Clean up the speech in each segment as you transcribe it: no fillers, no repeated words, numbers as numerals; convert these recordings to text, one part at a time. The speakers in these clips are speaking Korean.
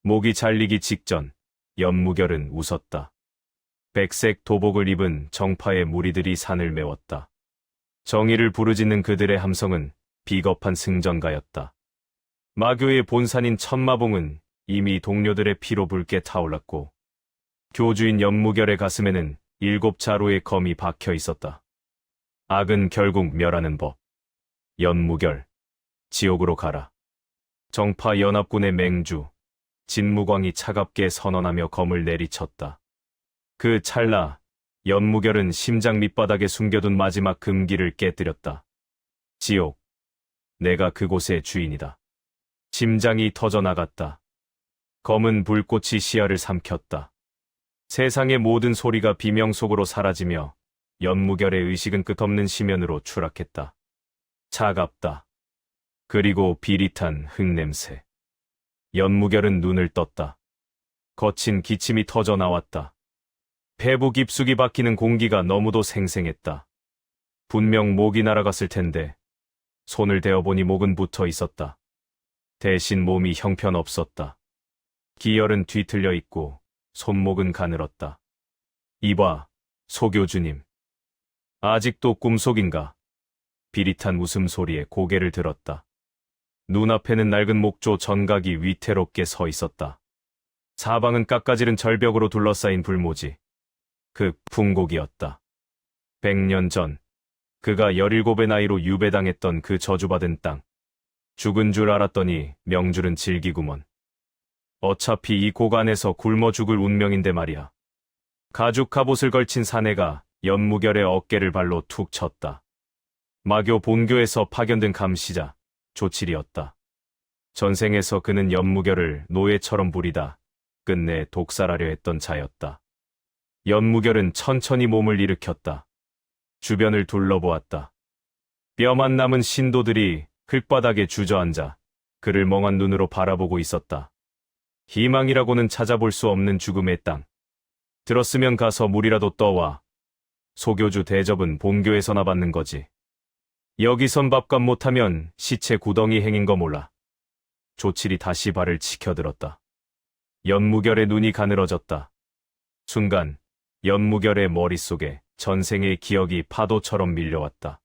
목이 잘리기 직전 연무결은 웃었다. 백색 도복을 입은 정파의 무리들이 산을 메웠다. 정의를 부르짖는 그들의 함성은 비겁한 승전가였다. 마교의 본산인 천마봉은 이미 동료들의 피로 붉게 타올랐고 교주인 연무결의 가슴에는 7자루의 검이 박혀 있었다. 악은 결국 멸하는 법. 연무결, 지옥으로 가라. 정파 연합군의 맹주, 진무광이 차갑게 선언하며 검을 내리쳤다. 그 찰나, 연무결은 심장 밑바닥에 숨겨둔 마지막 금기를 깨뜨렸다. 지옥, 내가 그곳의 주인이다. 심장이 터져나갔다. 검은 불꽃이 시야를 삼켰다. 세상의 모든 소리가 비명 속으로 사라지며 연무결의 의식은 끝없는 심연으로 추락했다. 차갑다. 그리고 비릿한 흙냄새. 연무결은 눈을 떴다. 거친 기침이 터져 나왔다. 폐부 깊숙이 박히는 공기가 너무도 생생했다. 분명 목이 날아갔을 텐데 손을 대어보니 목은 붙어 있었다. 대신 몸이 형편없었다. 기혈은 뒤틀려 있고 손목은 가늘었다. 이봐, 소교주님. 아직도 꿈속인가? 비릿한 웃음소리에 고개를 들었다. 눈앞에는 낡은 목조 전각이 위태롭게 서 있었다. 사방은 깎아지른 절벽으로 둘러싸인 불모지. 그 풍곡이었다. 100년 전, 그가 17의 나이로 유배당했던 그 저주받은 땅. 죽은 줄 알았더니 명줄은 질기구먼. 어차피 이 고간에서 굶어 죽을 운명인데 말이야. 가죽 갑옷을 걸친 사내가 연무결의 어깨를 발로 툭 쳤다. 마교 본교에서 파견된 감시자, 조칠이었다. 전생에서 그는 연무결을 노예처럼 부리다 끝내 독살하려 했던 자였다. 연무결은 천천히 몸을 일으켰다. 주변을 둘러보았다. 뼈만 남은 신도들이 흙바닥에 주저앉아 그를 멍한 눈으로 바라보고 있었다. 희망이라고는 찾아볼 수 없는 죽음의 땅. 들었으면 가서 물이라도 떠와. 소교주 대접은 본교에서나 받는 거지. 여기선 밥값 못하면 시체 구덩이 행인 거 몰라. 조칠이 다시 발을 치켜들었다. 연무결의 눈이 가늘어졌다. 순간 연무결의 머릿속에 전생의 기억이 파도처럼 밀려왔다.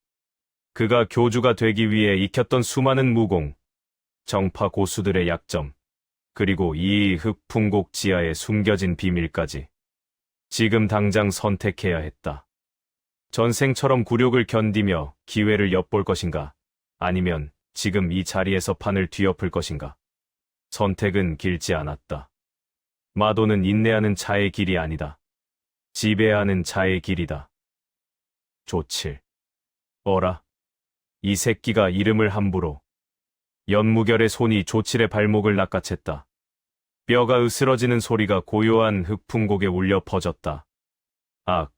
그가 교주가 되기 위해 익혔던 수많은 무공, 정파 고수들의 약점, 그리고 이 흑풍곡 지하에 숨겨진 비밀까지. 지금 당장 선택해야 했다. 전생처럼 굴욕을 견디며 기회를 엿볼 것인가? 아니면 지금 이 자리에서 판을 뒤엎을 것인가? 선택은 길지 않았다. 마도는 인내하는 자의 길이 아니다. 지배하는 자의 길이다. 조칠. 어라? 이 새끼가 이름을 함부로. 연무결의 손이 조칠의 발목을 낚아챘다. 뼈가 으스러지는 소리가 고요한 흑풍곡에 울려 퍼졌다. 악.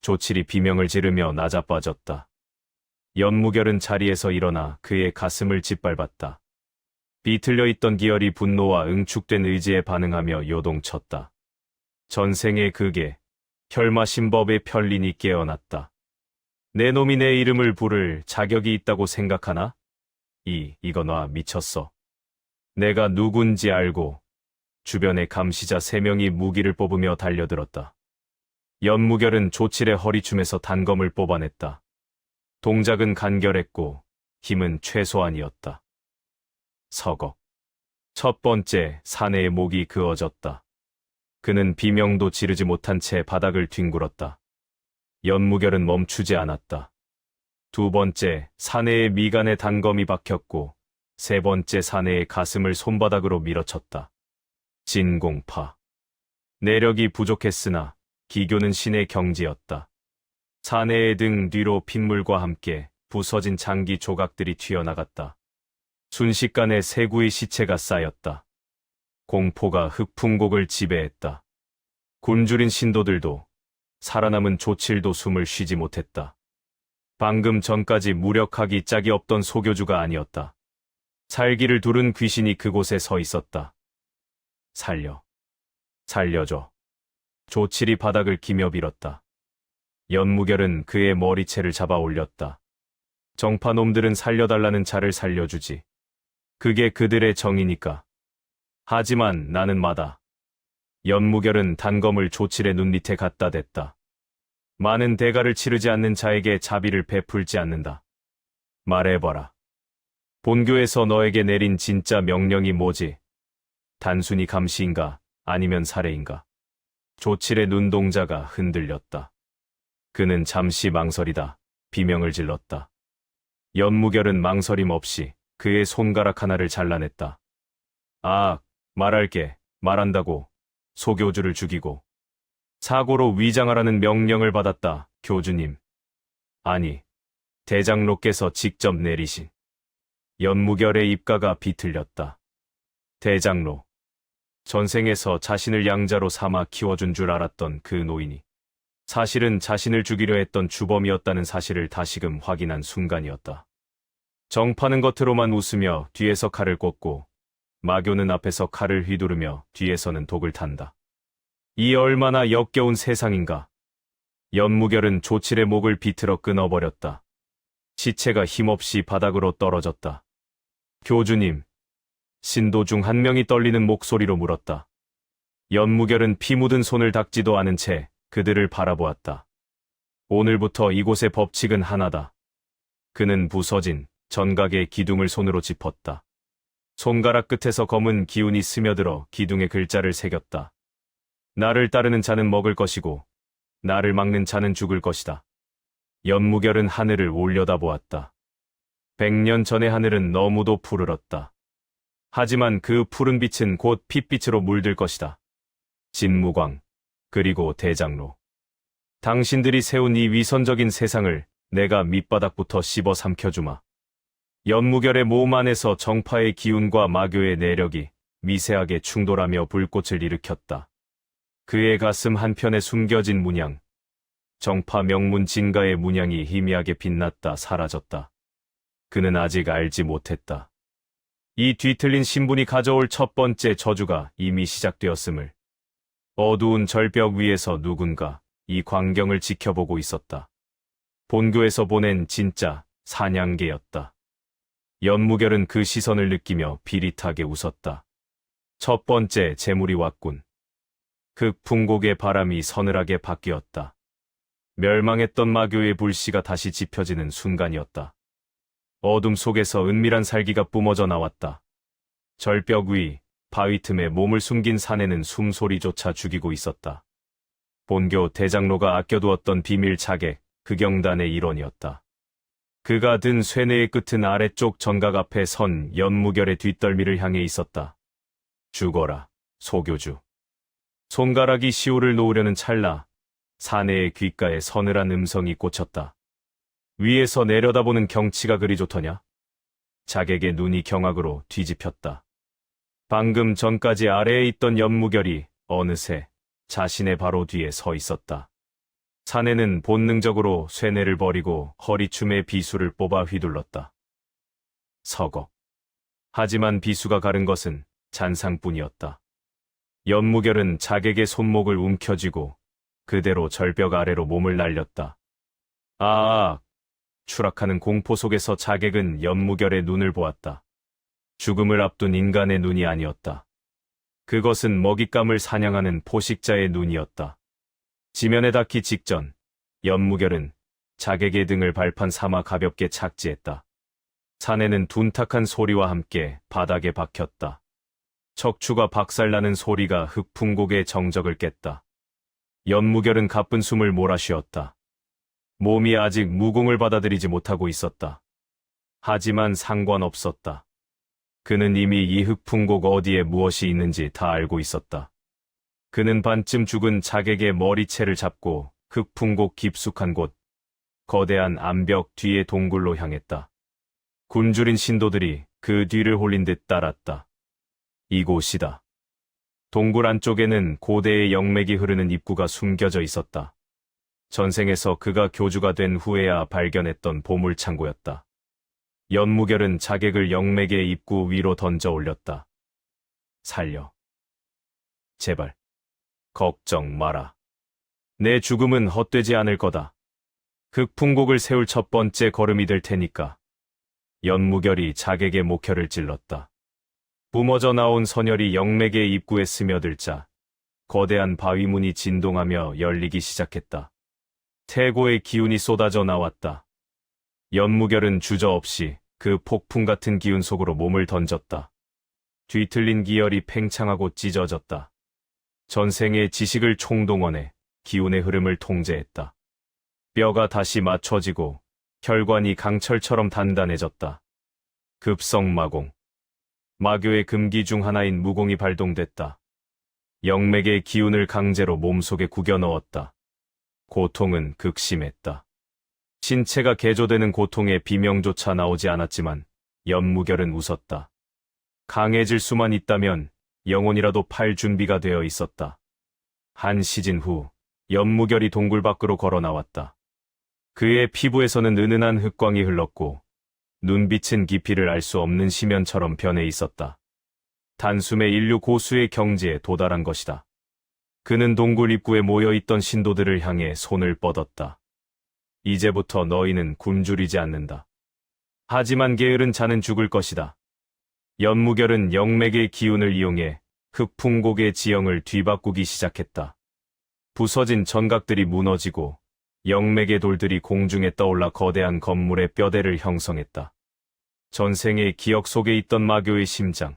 조칠이 비명을 지르며 나자빠졌다. 연무결은 자리에서 일어나 그의 가슴을 짓밟았다. 비틀려 있던 기혈이 분노와 응축된 의지에 반응하며 요동쳤다. 전생의 극에 혈마신법의 편린이 깨어났다. 내 놈이 내 이름을 부를 자격이 있다고 생각하나? 이거 놔 미쳤어. 내가 누군지 알고. 주변의 감시자 3명이 무기를 뽑으며 달려들었다. 연무결은 조칠의 허리춤에서 단검을 뽑아냈다. 동작은 간결했고 힘은 최소한이었다. 서걱. 첫 번째 사내의 목이 그어졌다. 그는 비명도 지르지 못한 채 바닥을 뒹굴었다. 연무결은 멈추지 않았다. 두 번째 사내의 미간에 단검이 박혔고 세 번째 사내의 가슴을 손바닥으로 밀어쳤다. 진공파. 내력이 부족했으나 기교는 신의 경지였다. 사내의 등 뒤로 핏물과 함께 부서진 장기 조각들이 튀어나갔다. 순식간에 세구의 시체가 쌓였다. 공포가 흑풍곡을 지배했다. 굶주린 신도들도 살아남은 조칠도 숨을 쉬지 못했다. 방금 전까지 무력하기 짝이 없던 소교주가 아니었다. 살기를 두른 귀신이 그곳에 서 있었다. 살려줘. 조칠이 바닥을 기며 빌었다. 연무결은 그의 머리채를 잡아 올렸다. 정파놈들은 살려달라는 자를 살려주지. 그게 그들의 정이니까. 하지만 나는 마다. 연무결은 단검을 조칠의 눈밑에 갖다 댔다. 많은 대가를 치르지 않는 자에게 자비를 베풀지 않는다. 말해봐라. 본교에서 너에게 내린 진짜 명령이 뭐지? 단순히 감시인가, 아니면 살해인가? 조칠의 눈동자가 흔들렸다. 그는 잠시 망설이다 비명을 질렀다. 연무결은 망설임 없이 그의 손가락 하나를 잘라냈다. 아, 말할게, 말한다고. 소교주를 죽이고 사고로 위장하라는 명령을 받았다, 교주님. 아니, 대장로께서 직접 내리신. 연무결의 입가가 비틀렸다. 대장로. 전생에서 자신을 양자로 삼아 키워준 줄 알았던 그 노인이 사실은 자신을 죽이려 했던 주범이었다는 사실을 다시금 확인한 순간이었다. 정파는 겉으로만 웃으며 뒤에서 칼을 꽂고 마교는 앞에서 칼을 휘두르며 뒤에서는 독을 탄다. 이 얼마나 역겨운 세상인가. 연무결은 조칠의 목을 비틀어 끊어버렸다. 시체가 힘없이 바닥으로 떨어졌다. 교주님. 신도 중 한 명이 떨리는 목소리로 물었다. 연무결은 피 묻은 손을 닦지도 않은 채 그들을 바라보았다. 오늘부터 이곳의 법칙은 하나다. 그는 부서진 전각의 기둥을 손으로 짚었다. 손가락 끝에서 검은 기운이 스며들어 기둥에 글자를 새겼다. 나를 따르는 자는 먹을 것이고 나를 막는 자는 죽을 것이다. 연무결은 하늘을 올려다보았다. 100년 전의 하늘은 너무도 푸르렀다. 하지만 그 푸른 빛은 곧 핏빛으로 물들 것이다. 진무광, 그리고 대장로. 당신들이 세운 이 위선적인 세상을 내가 밑바닥부터 씹어 삼켜주마. 연무결의 몸 안에서 정파의 기운과 마교의 내력이 미세하게 충돌하며 불꽃을 일으켰다. 그의 가슴 한편에 숨겨진 문양, 정파 명문 진가의 문양이 희미하게 빛났다 사라졌다. 그는 아직 알지 못했다. 이 뒤틀린 신분이 가져올 첫 번째 저주가 이미 시작되었음을. 어두운 절벽 위에서 누군가 이 광경을 지켜보고 있었다. 본교에서 보낸 진짜 사냥개였다. 연무결은 그 시선을 느끼며 비릿하게 웃었다. 첫 번째 재물이 왔군. 극풍곡의 바람이 서늘하게 바뀌었다. 멸망했던 마교의 불씨가 다시 지펴지는 순간이었다. 어둠 속에서 은밀한 살기가 뿜어져 나왔다. 절벽 위, 바위 틈에 몸을 숨긴 사내는 숨소리조차 죽이고 있었다. 본교 대장로가 아껴두었던 비밀 자객, 극영단의 일원이었다. 그가 든 쇠뇌의 끝은 아래쪽 전각 앞에 선 연무결의 뒷덜미를 향해 있었다. 죽어라, 소교주. 손가락이 시호를 놓으려는 찰나, 사내의 귓가에 서늘한 음성이 꽂혔다. 위에서 내려다보는 경치가 그리 좋더냐? 자객의 눈이 경악으로 뒤집혔다. 방금 전까지 아래에 있던 연무결이 어느새 자신의 바로 뒤에 서 있었다. 사내는 본능적으로 쇠뇌를 버리고 허리춤에 비수를 뽑아 휘둘렀다. 서거. 하지만 비수가 가른 것은 잔상뿐이었다. 연무결은 자객의 손목을 움켜쥐고 그대로 절벽 아래로 몸을 날렸다. 아악! 추락하는 공포 속에서 자객은 연무결의 눈을 보았다. 죽음을 앞둔 인간의 눈이 아니었다. 그것은 먹잇감을 사냥하는 포식자의 눈이었다. 지면에 닿기 직전 연무결은 자객의 등을 발판 삼아 가볍게 착지했다. 사내는 둔탁한 소리와 함께 바닥에 박혔다. 척추가 박살나는 소리가 흑풍곡의 정적을 깼다. 연무결은 가쁜 숨을 몰아쉬었다. 몸이 아직 무공을 받아들이지 못하고 있었다. 하지만 상관없었다. 그는 이미 이 흑풍곡 어디에 무엇이 있는지 다 알고 있었다. 그는 반쯤 죽은 자객의 머리채를 잡고 흑풍곡 깊숙한 곳, 거대한 암벽 뒤의 동굴로 향했다. 굶주린 신도들이 그 뒤를 홀린 듯 따랐다. 이곳이다. 동굴 안쪽에는 고대의 영맥이 흐르는 입구가 숨겨져 있었다. 전생에서 그가 교주가 된 후에야 발견했던 보물창고였다. 연무결은 자객을 영맥의 입구 위로 던져 올렸다. 살려. 제발. 걱정 마라. 내 죽음은 헛되지 않을 거다. 극풍곡을 세울 첫 번째 걸음이 될 테니까. 연무결이 자객의 목혈을 찔렀다. 뿜어져 나온 선혈이 영맥의 입구에 스며들자 거대한 바위문이 진동하며 열리기 시작했다. 태고의 기운이 쏟아져 나왔다. 연무결은 주저없이 그 폭풍 같은 기운 속으로 몸을 던졌다. 뒤틀린 기혈이 팽창하고 찢어졌다. 전생의 지식을 총동원해 기운의 흐름을 통제했다. 뼈가 다시 맞춰지고 혈관이 강철처럼 단단해졌다. 급성마공. 마교의 금기 중 하나인 무공이 발동됐다. 영맥의 기운을 강제로 몸속에 구겨 넣었다. 고통은 극심했다. 신체가 개조되는 고통의 비명조차 나오지 않았지만 연무결은 웃었다. 강해질 수만 있다면 영혼이라도 팔 준비가 되어 있었다. 한 시즌 후 연무결이 동굴 밖으로 걸어 나왔다. 그의 피부에서는 은은한 흑광이 흘렀고 눈빛은 깊이를 알 수 없는 심연처럼 변해 있었다. 단숨에 인류 고수의 경지에 도달한 것이다. 그는 동굴 입구에 모여있던 신도들을 향해 손을 뻗었다. 이제부터 너희는 굶주리지 않는다. 하지만 게으른 자는 죽을 것이다. 연무결은 영맥의 기운을 이용해 흑풍곡의 지형을 뒤바꾸기 시작했다. 부서진 전각들이 무너지고 영맥의 돌들이 공중에 떠올라 거대한 건물의 뼈대를 형성했다. 전생의 기억 속에 있던 마교의 심장,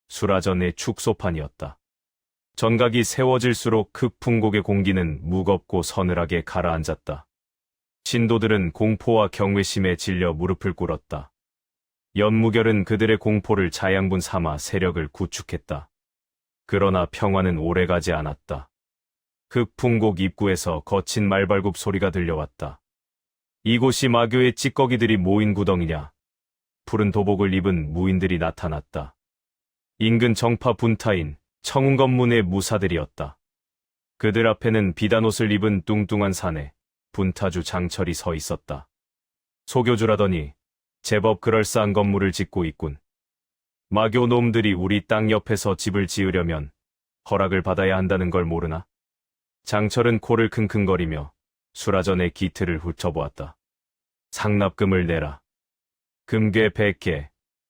수라전의 축소판이었다. 전각이 세워질수록 흑풍곡의 공기는 무겁고 서늘하게 가라앉았다. 신도들은 공포와 경외심에 질려 무릎을 꿇었다. 연무결은 그들의 공포를 자양분 삼아 세력을 구축했다. 그러나 평화는 오래가지 않았다. 흑풍곡 입구에서 거친 말발굽 소리가 들려왔다. 이곳이 마교의 찌꺼기들이 모인 구덩이냐? 푸른 도복을 입은 무인들이 나타났다. 인근 정파 분타인 청운검문의 무사들이었다. 그들 앞에는 비단옷을 입은 뚱뚱한 사내 분타주 장철이 서 있었다. 소교주라더니 제법 그럴싸한 건물을 짓고 있군. 마교 놈들이 우리 땅 옆에서 집을 지으려면 허락을 받아야 한다는 걸 모르나? 장철은 코를 킁킁거리며 수라전의 기틀을 훑어보았다. 상납금을 내라. 금괴 100개,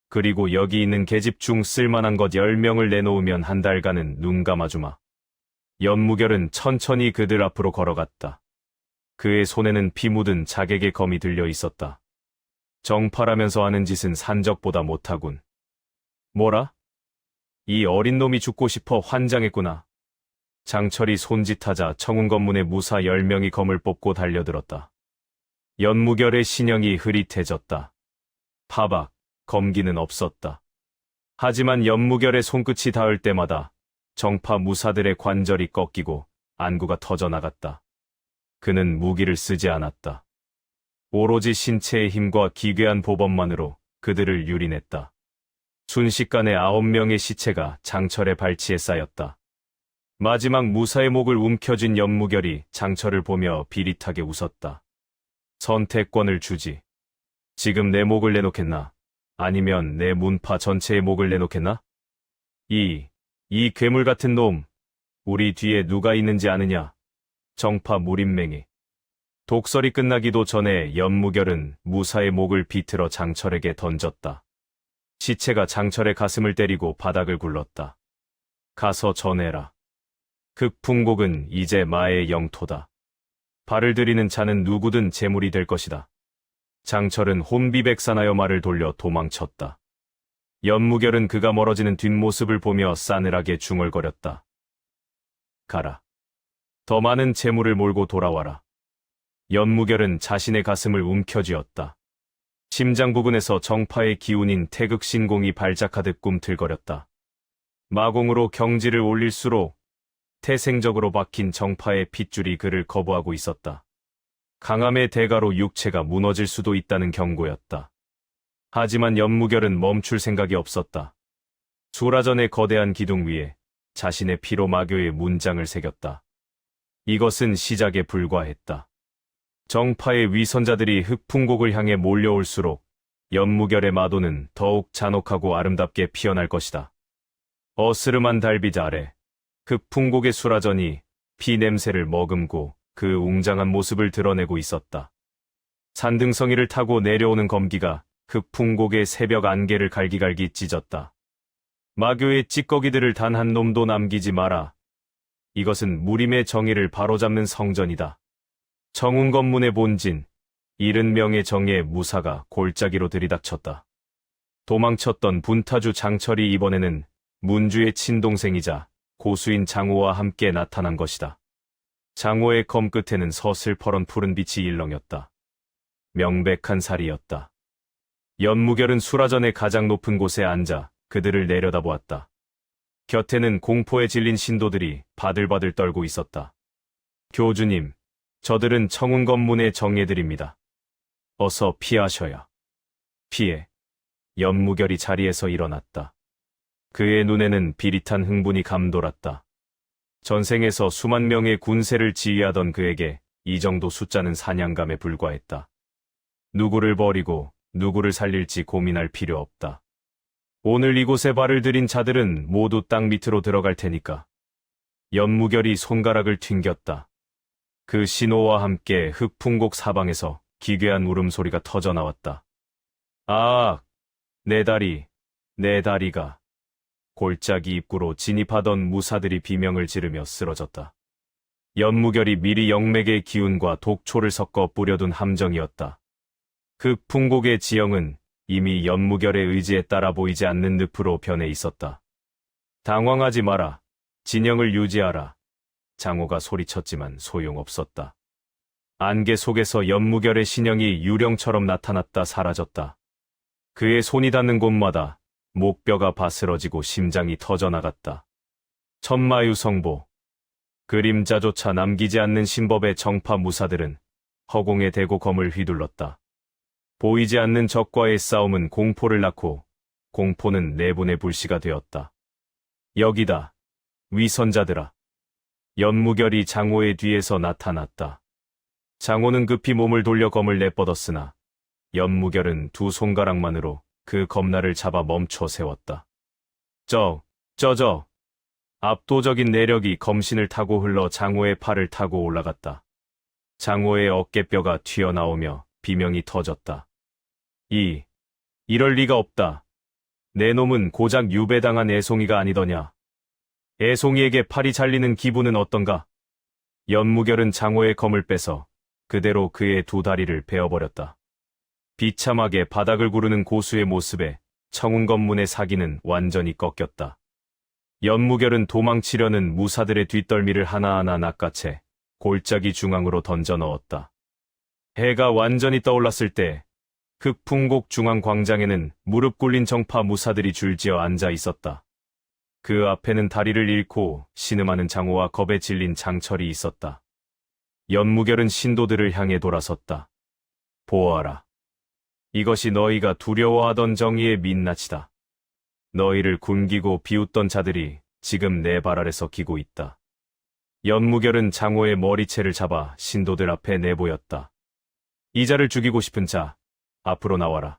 그리고 여기 있는 계집 중 쓸만한 것 10명을 내놓으면 한 달간은 눈 감아주마. 연무결은 천천히 그들 앞으로 걸어갔다. 그의 손에는 피 묻은 자객의 검이 들려 있었다. 정파라면서 하는 짓은 산적보다 못하군. 뭐라? 이 어린 놈이 죽고 싶어 환장했구나. 장철이 손짓하자 청운검문의 무사 10명이 검을 뽑고 달려들었다. 연무결의 신형이 흐릿해졌다. 파박, 검기는 없었다. 하지만 연무결의 손끝이 닿을 때마다 정파 무사들의 관절이 꺾이고 안구가 터져나갔다. 그는 무기를 쓰지 않았다. 오로지 신체의 힘과 기괴한 보법만으로 그들을 유린했다. 순식간에 9명의 시체가 장철의 발치에 쌓였다. 마지막 무사의 목을 움켜쥔 연무결이 장철을 보며 비릿하게 웃었다. 선택권을 주지. 지금 내 목을 내놓겠나? 아니면 내 문파 전체의 목을 내놓겠나? 이 괴물 같은 놈, 우리 뒤에 누가 있는지 아느냐? 정파 무림맹이. 독설이 끝나기도 전에 연무결은 무사의 목을 비틀어 장철에게 던졌다. 시체가 장철의 가슴을 때리고 바닥을 굴렀다. 가서 전해라. 흑풍곡은 이제 마의 영토다. 발을 들이는 자는 누구든 제물이 될 것이다. 장철은 혼비백산하여 말을 돌려 도망쳤다. 연무결은 그가 멀어지는 뒷모습을 보며 싸늘하게 중얼거렸다. 가라. 더 많은 재물을 몰고 돌아와라. 연무결은 자신의 가슴을 움켜쥐었다. 심장 부근에서 정파의 기운인 태극신공이 발작하듯 꿈틀거렸다. 마공으로 경지를 올릴수록 태생적으로 박힌 정파의 핏줄이 그를 거부하고 있었다. 강함의 대가로 육체가 무너질 수도 있다는 경고였다. 하지만 연무결은 멈출 생각이 없었다. 수라전의 거대한 기둥 위에 자신의 피로 마교의 문장을 새겼다. 이것은 시작에 불과했다. 정파의 위선자들이 흑풍곡을 향해 몰려올수록 연무결의 마도는 더욱 잔혹하고 아름답게 피어날 것이다. 어스름한 달빛 아래 흑풍곡의 수라전이 피 냄새를 머금고 그 웅장한 모습을 드러내고 있었다. 산등성이를 타고 내려오는 검기가 흑풍곡의 새벽 안개를 갈기갈기 찢었다. 마교의 찌꺼기들을 단 한 놈도 남기지 마라. 이것은 무림의 정의를 바로잡는 성전이다. 청운검문의 본진, 70명의 정예 무사가 골짜기로 들이닥쳤다. 도망쳤던 분타주 장철이 이번에는 문주의 친동생이자 고수인 장호와 함께 나타난 것이다. 장호의 검 끝에는 서슬퍼런 푸른 빛이 일렁였다. 명백한 살이었다. 연무결은 수라전의 가장 높은 곳에 앉아 그들을 내려다보았다. 곁에는 공포에 질린 신도들이 바들바들 떨고 있었다. 교주님, 저들은 청운검문의 정예들입니다. 어서 피하셔야. 피해. 연무결이 자리에서 일어났다. 그의 눈에는 비릿한 흥분이 감돌았다. 전생에서 수만 명의 군세를 지휘하던 그에게 이 정도 숫자는 사냥감에 불과했다. 누구를 버리고 누구를 살릴지 고민할 필요 없다. 오늘 이곳에 발을 들인 자들은 모두 땅 밑으로 들어갈 테니까. 연무결이 손가락을 튕겼다. 그 신호와 함께 흑풍곡 사방에서 기괴한 울음소리가 터져나왔다. 아, 내 다리, 내 다리가. 골짜기 입구로 진입하던 무사들이 비명을 지르며 쓰러졌다. 연무결이 미리 영맥의 기운과 독초를 섞어 뿌려둔 함정이었다. 흑풍곡의 지형은 이미 연무결의 의지에 따라 보이지 않는 늪으로 변해 있었다. 당황하지 마라. 진영을 유지하라. 장호가 소리쳤지만 소용없었다. 안개 속에서 연무결의 신형이 유령처럼 나타났다 사라졌다. 그의 손이 닿는 곳마다 목뼈가 바스러지고 심장이 터져나갔다. 천마유성보. 그림자조차 남기지 않는 신법의 정파 무사들은 허공에 대고 검을 휘둘렀다. 보이지 않는 적과의 싸움은 공포를 낳고 공포는 내분의 불씨가 되었다. 여기다. 위선자들아. 연무결이 장호의 뒤에서 나타났다. 장호는 급히 몸을 돌려 검을 내뻗었으나 연무결은 두 손가락만으로 그 검날을 잡아 멈춰 세웠다. 저. 압도적인 내력이 검신을 타고 흘러 장호의 팔을 타고 올라갔다. 장호의 어깨뼈가 튀어나오며 비명이 터졌다. 이럴 리가 없다. 내 놈은 고작 유배당한 애송이가 아니더냐. 애송이에게 팔이 잘리는 기분은 어떤가? 연무결은 장호의 검을 빼서 그대로 그의 두 다리를 베어버렸다. 비참하게 바닥을 구르는 고수의 모습에 청운검문의 사기는 완전히 꺾였다. 연무결은 도망치려는 무사들의 뒷덜미를 하나하나 낚아채 골짜기 중앙으로 던져 넣었다. 해가 완전히 떠올랐을 때 흑풍곡 중앙 광장에는 무릎 꿇린 정파 무사들이 줄지어 앉아 있었다. 그 앞에는 다리를 잃고 신음하는 장호와 겁에 질린 장철이 있었다. 연무결은 신도들을 향해 돌아섰다. 보아라. 이것이 너희가 두려워하던 정의의 민낯이다. 너희를 굶기고 비웃던 자들이 지금 내 발 아래서 기고 있다. 연무결은 장호의 머리채를 잡아 신도들 앞에 내보였다. 이자를 죽이고 싶은 자, 앞으로 나와라.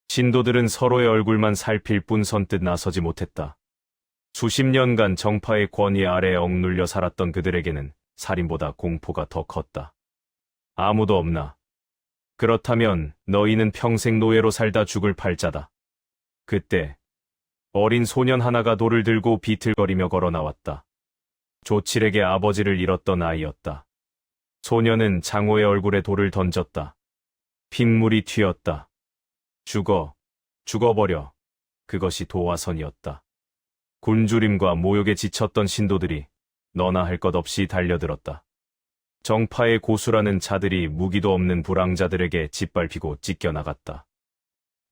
신도들은 서로의 얼굴만 살필 뿐 선뜻 나서지 못했다. 수십 년간 정파의 권위 아래 억눌려 살았던 그들에게는 살인보다 공포가 더 컸다. 아무도 없나? 그렇다면 너희는 평생 노예로 살다 죽을 팔자다. 그때 어린 소년 하나가 돌을 들고 비틀거리며 걸어 나왔다. 조칠에게 아버지를 잃었던 아이였다. 소년은 장호의 얼굴에 돌을 던졌다. 핏물이 튀었다. 죽어버려. 그것이 도화선이었다. 굶주림과 모욕에 지쳤던 신도들이 너나 할 것 없이 달려들었다. 정파의 고수라는 자들이 무기도 없는 불황자들에게 짓밟히고 찢겨나갔다.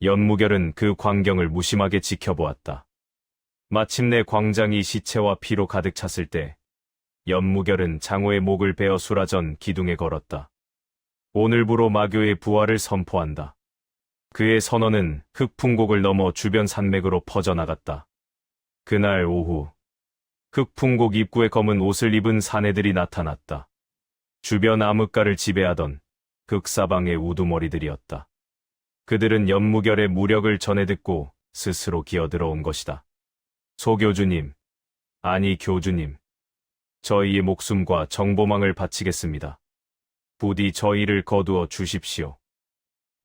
연무결은 그 광경을 무심하게 지켜보았다. 마침내 광장이 시체와 피로 가득 찼을 때 연무결은 장호의 목을 베어 수라전 기둥에 걸었다. 오늘부로 마교의 부활을 선포한다. 그의 선언은 흑풍곡을 넘어 주변 산맥으로 퍼져나갔다. 그날 오후 흑풍곡 입구에 검은 옷을 입은 사내들이 나타났다. 주변 암흑가를 지배하던 극사방의 우두머리들이었다. 그들은 연무결의 무력을 전해 듣고 스스로 기어들어온 것이다. 소교주님, 아니 교주님, 저희의 목숨과 정보망을 바치겠습니다. 부디 저희를 거두어 주십시오.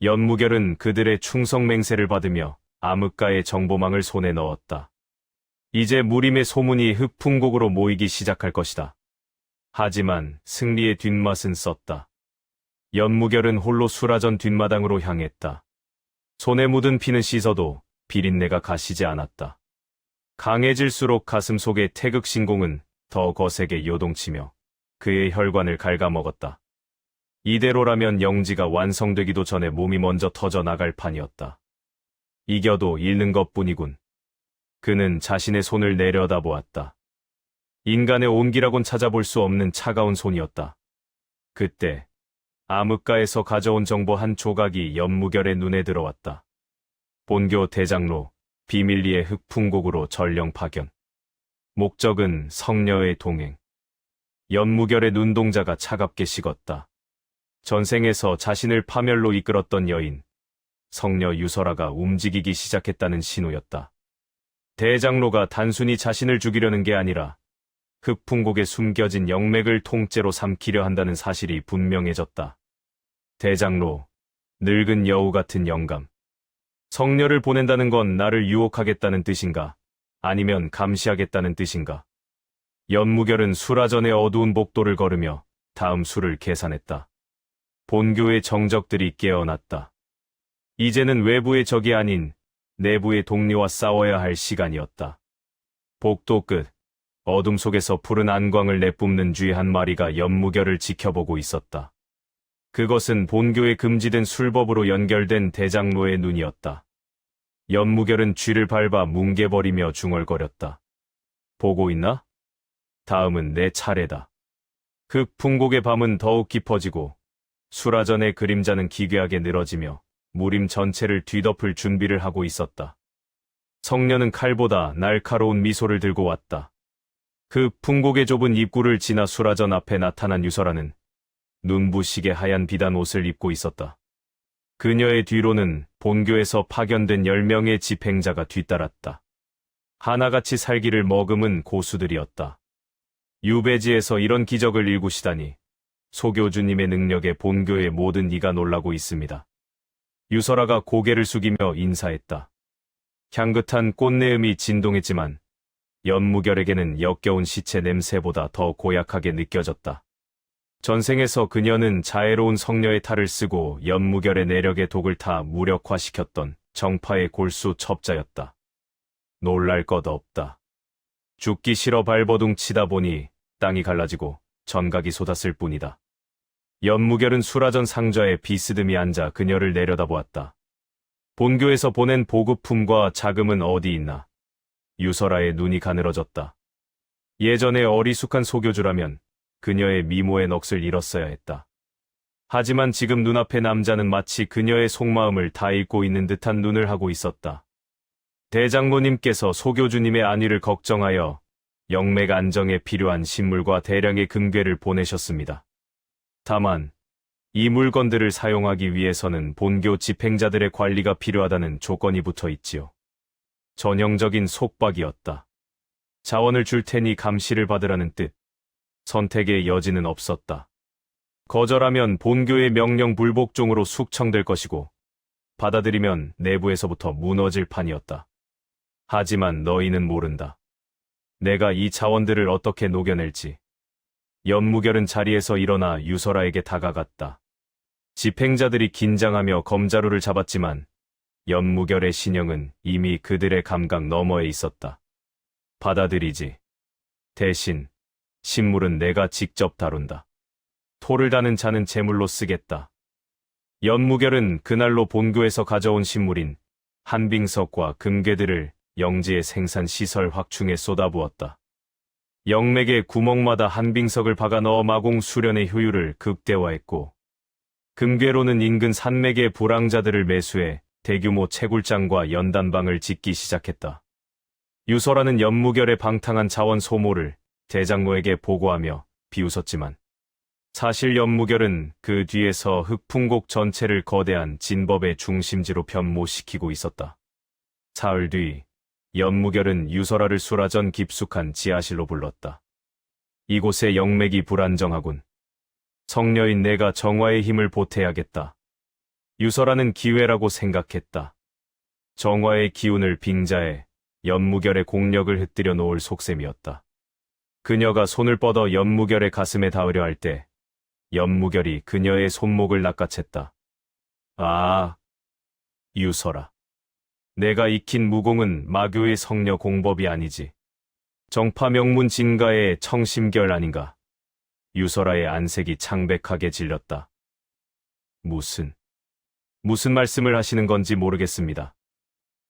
연무결은 그들의 충성 맹세를 받으며 암흑가의 정보망을 손에 넣었다. 이제 무림의 소문이 흑풍곡으로 모이기 시작할 것이다. 하지만 승리의 뒷맛은 썼다. 연무결은 홀로 수라전 뒷마당으로 향했다. 손에 묻은 피는 씻어도 비린내가 가시지 않았다. 강해질수록 가슴 속의 태극신공은 더 거세게 요동치며 그의 혈관을 갉아먹었다. 이대로라면 영지가 완성되기도 전에 몸이 먼저 터져 나갈 판이었다. 이겨도 잃는 것뿐이군. 그는 자신의 손을 내려다보았다. 인간의 온기라곤 찾아볼 수 없는 차가운 손이었다. 그때 암흑가에서 가져온 정보 한 조각이 연무결의 눈에 들어왔다. 본교 대장로 비밀리에 흑풍곡으로 전령 파견. 목적은 성녀의 동행. 연무결의 눈동자가 차갑게 식었다. 전생에서 자신을 파멸로 이끌었던 여인, 성녀 유설아가 움직이기 시작했다는 신호였다. 대장로가 단순히 자신을 죽이려는 게 아니라 흑풍곡에 숨겨진 영맥을 통째로 삼키려 한다는 사실이 분명해졌다. 대장로, 늙은 여우 같은 영감. 성녀를 보낸다는 건 나를 유혹하겠다는 뜻인가? 아니면 감시하겠다는 뜻인가? 연무결은 수라전의 어두운 복도를 걸으며 다음 수를 계산했다. 본교의 정적들이 깨어났다. 이제는 외부의 적이 아닌 내부의 동리와 싸워야 할 시간이었다. 복도 끝, 어둠 속에서 푸른 안광을 내뿜는 쥐 한 마리가 연무결을 지켜보고 있었다. 그것은 본교에 금지된 술법으로 연결된 대장로의 눈이었다. 연무결은 쥐를 밟아 뭉개버리며 중얼거렸다. 보고 있나? 다음은 내 차례다. 흑풍곡의 밤은 더욱 깊어지고 수라전의 그림자는 기괴하게 늘어지며 무림 전체를 뒤덮을 준비를 하고 있었다. 성녀는 칼보다 날카로운 미소를 들고 왔다. 그 풍곡의 좁은 입구를 지나 수라전 앞에 나타난 유설아는 눈부시게 하얀 비단 옷을 입고 있었다. 그녀의 뒤로는 본교에서 파견된 10명의 집행자가 뒤따랐다. 하나같이 살기를 머금은 고수들이었다. 유배지에서 이런 기적을 일구시다니 소교주님의 능력에 본교의 모든 이가 놀라고 있습니다. 유설아가 고개를 숙이며 인사했다. 향긋한 꽃내음이 진동했지만 연무결에게는 역겨운 시체 냄새보다 더 고약하게 느껴졌다. 전생에서 그녀는 자애로운 성녀의 탈을 쓰고 연무결의 내력의 독을 타 무력화시켰던 정파의 골수 첩자였다. 놀랄 것 없다. 죽기 싫어 발버둥 치다 보니 땅이 갈라지고 전각이 쏟았을 뿐이다. 연무결은 수라전 상좌에 비스듬히 앉아 그녀를 내려다보았다. 본교에서 보낸 보급품과 자금은 어디 있나? 유설아의 눈이 가늘어졌다. 예전에 어리숙한 소교주라면 그녀의 미모의 넋을 잃었어야 했다. 하지만 지금 눈앞의 남자는 마치 그녀의 속마음을 다 읽고 있는 듯한 눈을 하고 있었다. 대장로님께서 소교주님의 안위를 걱정하여 영맥 안정에 필요한 신물과 대량의 금괴를 보내셨습니다. 다만 이 물건들을 사용하기 위해서는 본교 집행자들의 관리가 필요하다는 조건이 붙어 있지요. 전형적인 속박이었다. 자원을 줄 테니 감시를 받으라는 뜻. 선택의 여지는 없었다. 거절하면 본교의 명령 불복종으로 숙청될 것이고 받아들이면 내부에서부터 무너질 판이었다. 하지만 너희는 모른다. 내가 이 자원들을 어떻게 녹여낼지. 연무결은 자리에서 일어나 유설아에게 다가갔다. 집행자들이 긴장하며 검자루를 잡았지만 연무결의 신형은 이미 그들의 감각 너머에 있었다. 받아들이지. 대신 신물은 내가 직접 다룬다. 토를 다는 자는 제물로 쓰겠다. 연무결은 그날로 본교에서 가져온 신물인 한빙석과 금괴들을 영지의 생산시설 확충에 쏟아부었다. 영맥의 구멍마다 한빙석을 박아 넣어 마공 수련의 효율을 극대화했고 금괴로는 인근 산맥의 불황자들을 매수해 대규모 채굴장과 연단방을 짓기 시작했다. 유설아는 연무결의 방탕한 자원 소모를 대장로에게 보고하며 비웃었지만 사실 연무결은 그 뒤에서 흑풍곡 전체를 거대한 진법의 중심지로 변모시키고 있었다. 사흘 뒤 연무결은 유설아를 수라전 깊숙한 지하실로 불렀다. 이곳의 영맥이 불안정하군. 성녀인 내가 정화의 힘을 보태야겠다. 유설아는 기회라고 생각했다. 정화의 기운을 빙자해 연무결의 공력을 흩뜨려 놓을 속셈이었다. 그녀가 손을 뻗어 연무결의 가슴에 닿으려 할 때 연무결이 그녀의 손목을 낚아챘다. 아, 유설아. 내가 익힌 무공은 마교의 성녀 공법이 아니지. 정파 명문 진가의 청심결 아닌가. 유설아의 안색이 창백하게 질렸다. 무슨 말씀을 하시는 건지 모르겠습니다.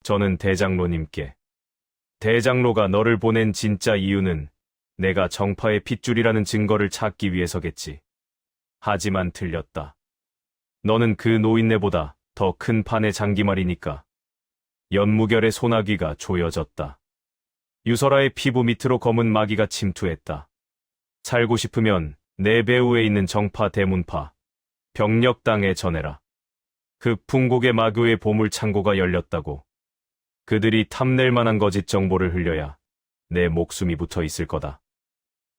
저는 대장로님께. 대장로가 너를 보낸 진짜 이유는 내가 정파의 핏줄이라는 증거를 찾기 위해서겠지. 하지만 틀렸다. 너는 그 노인네보다 더 큰 판의 장기말이니까. 연무결의 소나귀가 조여졌다. 유설아의 피부 밑으로 검은 마귀가 침투했다. 살고 싶으면 내 배후에 있는 정파 대문파, 병력당에 전해라. 그 풍곡의 마교의 보물창고가 열렸다고. 그들이 탐낼 만한 거짓 정보를 흘려야 내 목숨이 붙어 있을 거다.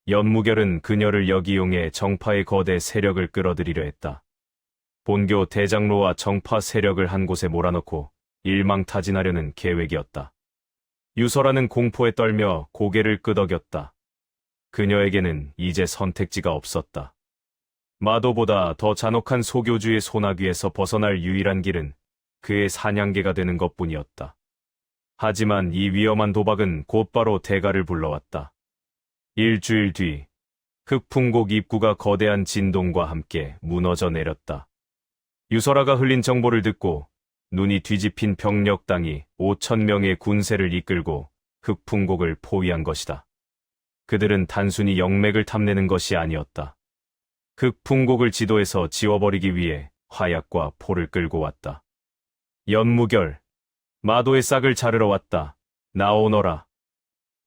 연무결은 그녀를 역이용해 정파의 거대 세력을 끌어들이려 했다. 본교 대장로와 정파 세력을 한 곳에 몰아넣고 일망타진하려는 계획이었다. 유설아는 공포에 떨며 고개를 끄덕였다. 그녀에게는 이제 선택지가 없었다. 마도보다 더 잔혹한 소교주의 소나귀에서 벗어날 유일한 길은 그의 사냥개가 되는 것뿐이었다. 하지만 이 위험한 도박은 곧바로 대가를 불러왔다. 일주일 뒤, 흑풍곡 입구가 거대한 진동과 함께 무너져 내렸다. 유설아가 흘린 정보를 듣고 눈이 뒤집힌 병력당이 5,000명의 군세를 이끌고 흑풍곡을 포위한 것이다. 그들은 단순히 영맥을 탐내는 것이 아니었다. 흑풍곡을 지도에서 지워버리기 위해 화약과 포를 끌고 왔다. 연무결, 마도의 싹을 자르러 왔다. 나오너라.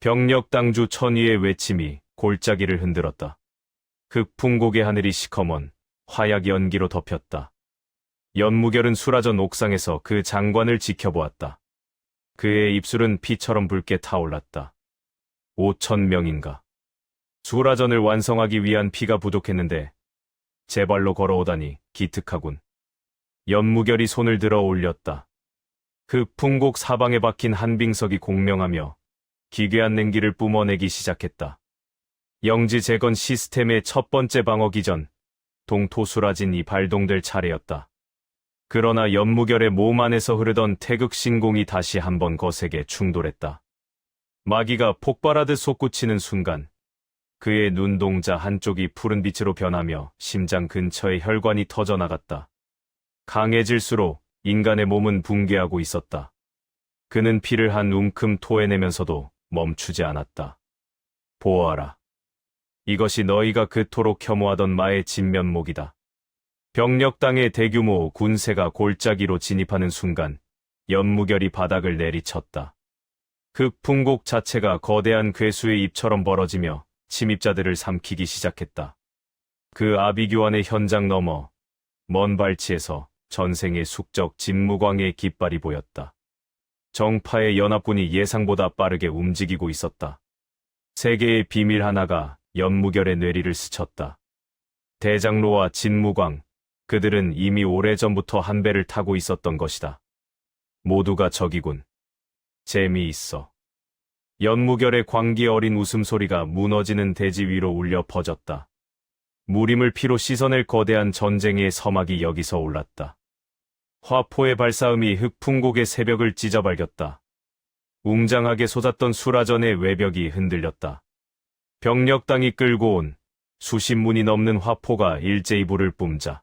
병력당주 천위의 외침이 골짜기를 흔들었다. 흑풍곡의 하늘이 시커먼 화약 연기로 덮였다. 연무결은 수라전 옥상에서 그 장관을 지켜보았다. 그의 입술은 피처럼 붉게 타올랐다. 5,000명인가. 수라전을 완성하기 위한 피가 부족했는데 제 발로 걸어오다니 기특하군. 연무결이 손을 들어 올렸다. 그 풍곡 사방에 박힌 한빙석이 공명하며 기괴한 냉기를 뿜어내기 시작했다. 영지 재건 시스템의 첫 번째 방어 기전, 동토수라진이 발동될 차례였다. 그러나 연무결의 몸 안에서 흐르던 태극신공이 다시 한번 거세게 충돌했다. 마귀가 폭발하듯 솟구치는 순간 그의 눈동자 한쪽이 푸른 빛으로 변하며 심장 근처의 혈관이 터져나갔다. 강해질수록 인간의 몸은 붕괴하고 있었다. 그는 피를 한 움큼 토해내면서도 멈추지 않았다. 보아라. 이것이 너희가 그토록 혐오하던 마의 진면목이다. 병력당의 대규모 군세가 골짜기로 진입하는 순간 연무결이 바닥을 내리쳤다. 흑풍곡 자체가 거대한 괴수의 입처럼 벌어지며 침입자들을 삼키기 시작했다. 그 아비규환의 현장 너머 먼 발치에서 전생의 숙적 진무광의 깃발이 보였다. 정파의 연합군이 예상보다 빠르게 움직이고 있었다. 세계의 비밀 하나가 연무결의 뇌리를 스쳤다. 대장로와 진무광, 그들은 이미 오래전부터 한 배를 타고 있었던 것이다. 모두가 적이군. 재미있어. 연무결의 광기 어린 웃음소리가 무너지는 대지 위로 울려 퍼졌다. 무림을 피로 씻어낼 거대한 전쟁의 서막이 여기서 올랐다. 화포의 발사음이 흑풍곡의 새벽을 찢어발겼다. 웅장하게 솟았던 수라전의 외벽이 흔들렸다. 병력당이 끌고 온 수십 문이 넘는 화포가 일제히 불을 뿜자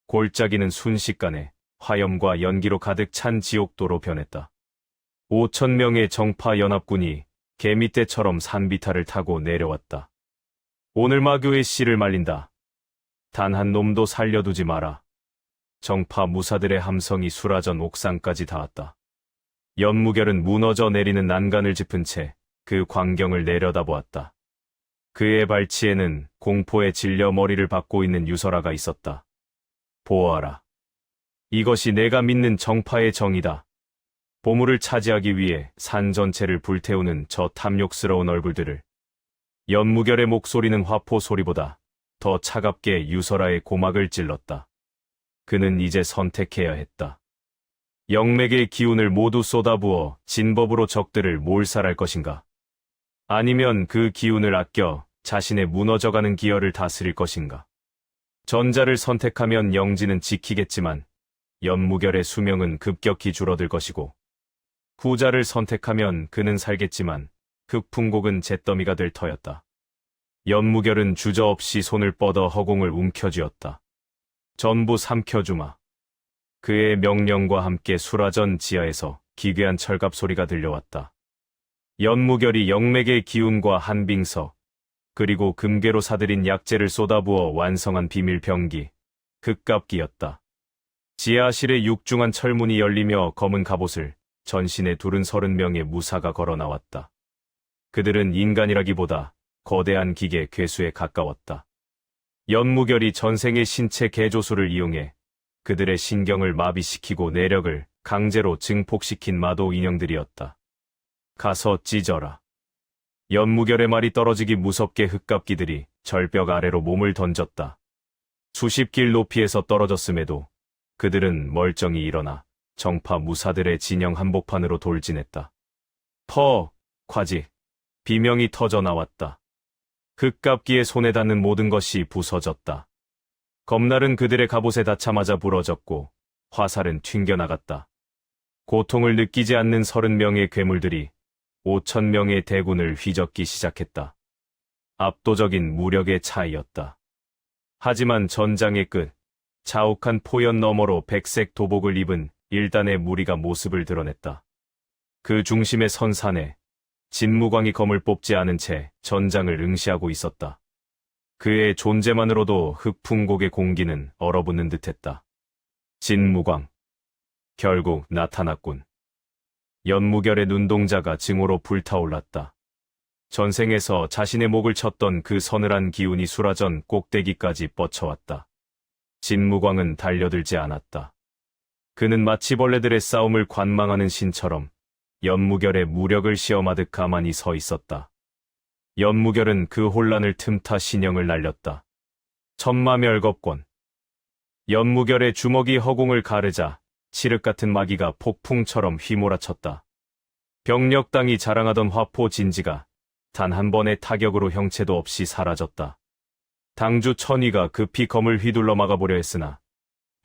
골짜기는 순식간에 화염과 연기로 가득 찬 지옥도로 변했다. 5,000명의 정파 연합군이 개미떼처럼 산비탈을 타고 내려왔다. 오늘 마교의 씨를 말린다. 단 한 놈도 살려두지 마라. 정파 무사들의 함성이 수라전 옥상까지 닿았다. 연무결은 무너져 내리는 난간을 짚은 채 그 광경을 내려다보았다. 그의 발치에는 공포에 질려 머리를 박고 있는 유설아가 있었다. 보아라. 이것이 내가 믿는 정파의 정이다. 보물을 차지하기 위해 산 전체를 불태우는 저 탐욕스러운 얼굴들을. 연무결의 목소리는 화포 소리보다 더 차갑게 유설아의 고막을 찔렀다. 그는 이제 선택해야 했다. 영맥의 기운을 모두 쏟아부어 진법으로 적들을 몰살할 것인가? 아니면 그 기운을 아껴 자신의 무너져가는 기혈을 다스릴 것인가? 전자를 선택하면 영지는 지키겠지만 연무결의 수명은 급격히 줄어들 것이고, 후자를 선택하면 그는 살겠지만 흑풍곡은 잿더미가 될 터였다. 연무결은 주저없이 손을 뻗어 허공을 움켜쥐었다. 전부 삼켜주마. 그의 명령과 함께 수라전 지하에서 기괴한 철갑 소리가 들려왔다. 연무결이 영맥의 기운과 한빙석, 그리고 금괴로 사들인 약재를 쏟아부어 완성한 비밀병기, 흑갑기였다. 지하실의 육중한 철문이 열리며 검은 갑옷을 전신에 두른 30명의 무사가 걸어 나왔다. 그들은 인간이라기보다 거대한 기계 괴수에 가까웠다. 연무결이 전생의 신체 개조술을 이용해 그들의 신경을 마비시키고 내력을 강제로 증폭시킨 마도 인형들이었다. 가서 찢어라. 연무결의 말이 떨어지기 무섭게 흑갑기들이 절벽 아래로 몸을 던졌다. 수십 길 높이에서 떨어졌음에도 그들은 멀쩡히 일어나 정파 무사들의 진영 한복판으로 돌진했다. 과지, 비명이 터져 나왔다. 흑갑기의 손에 닿는 모든 것이 부서졌다. 검날은 그들의 갑옷에 닿자마자 부러졌고 화살은 튕겨나갔다. 고통을 느끼지 않는 30명의 괴물들이 5,000명의 대군을 휘젓기 시작했다. 압도적인 무력의 차이였다. 하지만 전장의 끝, 자욱한 포연 너머로 백색 도복을 입은 1단의 무리가 모습을 드러냈다. 그 중심의 선산에 진무광이 검을 뽑지 않은 채 전장을 응시하고 있었다. 그의 존재만으로도 흑풍곡의 공기는 얼어붙는 듯했다. 진무광. 결국 나타났군. 연무결의 눈동자가 증오로 불타올랐다. 전생에서 자신의 목을 쳤던 그 서늘한 기운이 수라전 꼭대기까지 뻗쳐왔다. 진무광은 달려들지 않았다. 그는 마치 벌레들의 싸움을 관망하는 신처럼 연무결의 무력을 시험하듯 가만히 서 있었다. 연무결은 그 혼란을 틈타 신형을 날렸다. 천마멸겁권. 연무결의 주먹이 허공을 가르자 칠흑 같은 마기가 폭풍처럼 휘몰아쳤다. 병력당이 자랑하던 화포 진지가 단 한 번의 타격으로 형체도 없이 사라졌다. 당주 천위가 급히 검을 휘둘러 막아보려 했으나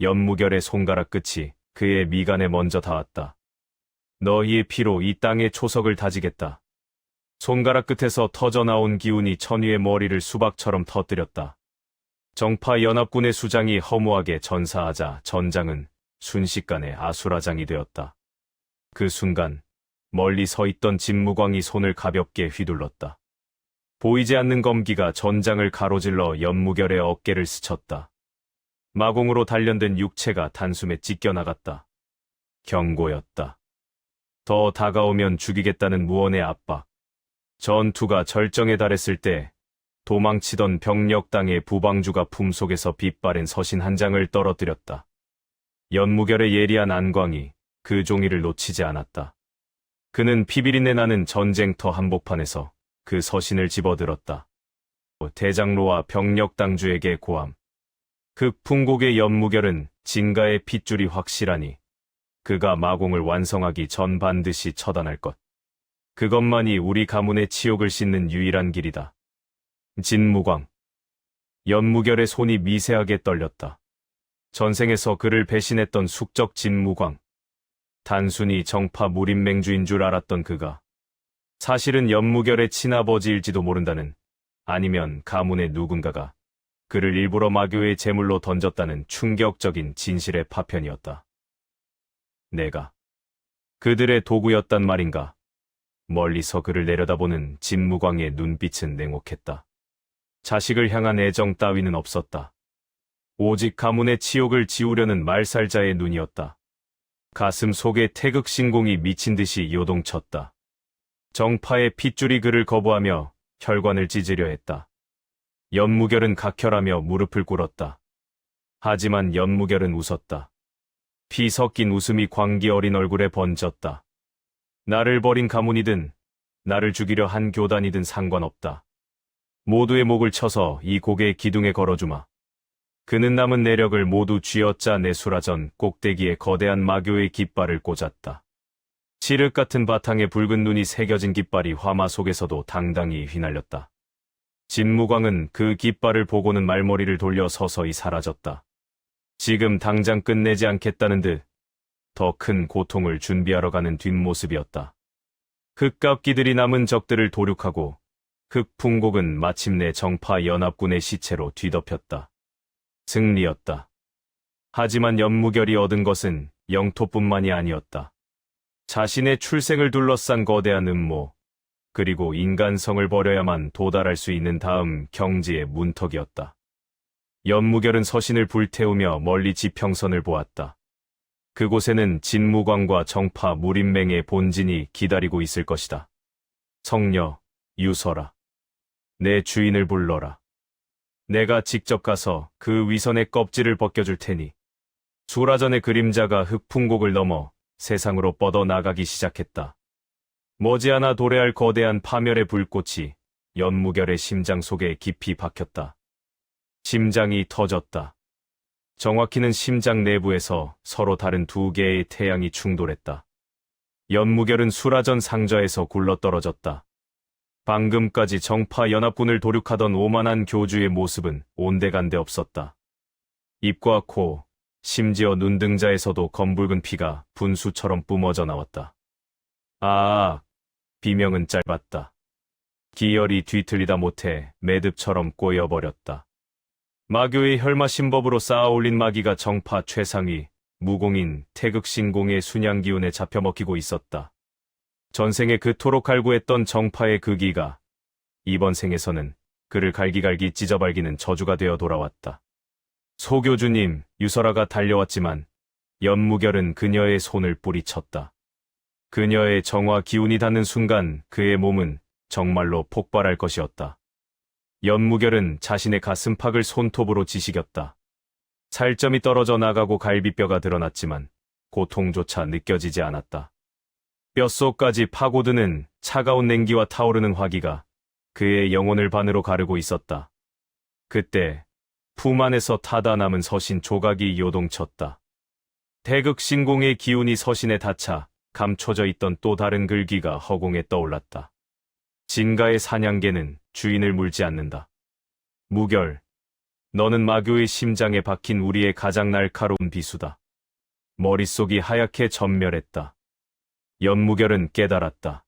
연무결의 손가락 끝이 그의 미간에 먼저 닿았다. 너희의 피로 이 땅의 초석을 다지겠다. 손가락 끝에서 터져나온 기운이 천위의 머리를 수박처럼 터뜨렸다. 정파 연합군의 수장이 허무하게 전사하자 전장은 순식간에 아수라장이 되었다. 그 순간 멀리 서 있던 진무광이 손을 가볍게 휘둘렀다. 보이지 않는 검기가 전장을 가로질러 연무결의 어깨를 스쳤다. 마공으로 단련된 육체가 단숨에 찢겨나갔다. 경고였다. 더 다가오면 죽이겠다는 무언의 압박. 전투가 절정에 달했을 때 도망치던 병력당의 부방주가 품속에서 빛바랜 서신 한 장을 떨어뜨렸다. 연무결의 예리한 안광이 그 종이를 놓치지 않았다. 그는 피비린내 나는 전쟁터 한복판에서 그 서신을 집어들었다. 대장로와 병력당주에게 고함. 흑풍곡의 연무결은 진가의 핏줄이 확실하니 그가 마공을 완성하기 전 반드시 처단할 것. 그것만이 우리 가문의 치욕을 씻는 유일한 길이다. 진무광. 연무결의 손이 미세하게 떨렸다. 전생에서 그를 배신했던 숙적 진무광. 단순히 정파 무림맹주인 줄 알았던 그가 사실은 연무결의 친아버지일지도 모른다는, 아니면 가문의 누군가가 그를 일부러 마교의 제물로 던졌다는 충격적인 진실의 파편이었다. 내가 그들의 도구였단 말인가? 멀리서 그를 내려다보는 진무광의 눈빛은 냉혹했다. 자식을 향한 애정 따위는 없었다. 오직 가문의 치욕을 지우려는 말살자의 눈이었다. 가슴 속에 태극신공이 미친 듯이 요동쳤다. 정파의 핏줄이 그를 거부하며 혈관을 찢으려 했다. 연무결은 각혈하며 무릎을 꿇었다. 하지만 연무결은 웃었다. 피 섞인 웃음이 광기 어린 얼굴에 번졌다. 나를 버린 가문이든 나를 죽이려 한 교단이든 상관없다. 모두의 목을 쳐서 이 고개의 기둥에 걸어주마. 그는 남은 내력을 모두 쥐어짜 내수라전 꼭대기에 거대한 마교의 깃발을 꽂았다. 칠흑 같은 바탕에 붉은 눈이 새겨진 깃발이 화마 속에서도 당당히 휘날렸다. 진무광은 그 깃발을 보고는 말머리를 돌려 서서히 사라졌다. 지금 당장 끝내지 않겠다는 듯 더 큰 고통을 준비하러 가는 뒷모습이었다. 흑갑기들이 남은 적들을 도륙하고 흑풍곡은 마침내 정파 연합군의 시체로 뒤덮였다. 승리였다. 하지만 연무결이 얻은 것은 영토뿐만이 아니었다. 자신의 출생을 둘러싼 거대한 음모, 그리고 인간성을 버려야만 도달할 수 있는 다음 경지의 문턱이었다. 연무결은 서신을 불태우며 멀리 지평선을 보았다. 그곳에는 진무광과 정파 무림맹의 본진이 기다리고 있을 것이다. 성녀, 유서라. 내 주인을 불러라. 내가 직접 가서 그 위선의 껍질을 벗겨줄 테니. 수라전의 그림자가 흑풍곡을 넘어 세상으로 뻗어나가기 시작했다. 머지않아 도래할 거대한 파멸의 불꽃이 연무결의 심장 속에 깊이 박혔다. 심장이 터졌다. 정확히는 심장 내부에서 서로 다른 두 개의 태양이 충돌했다. 연무결은 수라전 상자에서 굴러떨어졌다. 방금까지 정파 연합군을 도륙하던 오만한 교주의 모습은 온데간데 없었다. 입과 코, 심지어 눈등자에서도 검붉은 피가 분수처럼 뿜어져 나왔다. 비명은 짧았다. 기혈이 뒤틀리다 못해 매듭처럼 꼬여버렸다. 마교의 혈마신법으로 쌓아올린 마기가 정파 최상위, 무공인 태극신공의 순양기운에 잡혀먹히고 있었다. 전생에 그토록 갈구했던 정파의 그 기가 이번 생에서는 그를 갈기갈기 찢어발기는 저주가 되어 돌아왔다. 소교주님, 유설아가 달려왔지만 연무결은 그녀의 손을 뿌리쳤다. 그녀의 정화 기운이 닿는 순간 그의 몸은 정말로 폭발할 것이었다. 연무결은 자신의 가슴팍을 손톱으로 지식였다. 살점이 떨어져 나가고 갈비뼈가 드러났지만 고통조차 느껴지지 않았다. 뼛속까지 파고드는 차가운 냉기와 타오르는 화기가 그의 영혼을 반으로 가르고 있었다. 그때 품 안에서 타다 남은 서신 조각이 요동쳤다. 태극신공의 기운이 서신에 닿자 감춰져 있던 또 다른 글귀가 허공에 떠올랐다. 진가의 사냥개는 주인을 물지 않는다. 무결, 너는 마교의 심장에 박힌 우리의 가장 날카로운 비수다. 머릿속이 하얗게 전멸했다. 연무결은 깨달았다.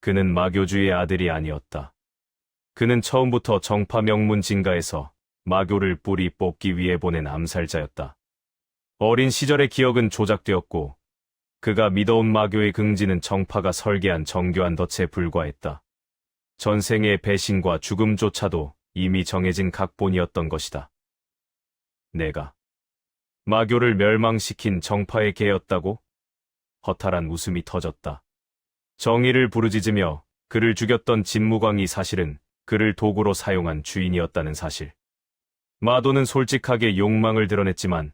그는 마교주의 아들이 아니었다. 그는 처음부터 정파 명문 진가에서 마교를 뿌리 뽑기 위해 보낸 암살자였다. 어린 시절의 기억은 조작되었고 그가 믿어온 마교의 긍지는 정파가 설계한 정교한 덫에 불과했다. 전생의 배신과 죽음조차도 이미 정해진 각본이었던 것이다. 내가 마교를 멸망시킨 정파의 개였다고? 허탈한 웃음이 터졌다. 정의를 부르짖으며 그를 죽였던 진무광이 사실은 그를 도구로 사용한 주인이었다는 사실. 마도는 솔직하게 욕망을 드러냈지만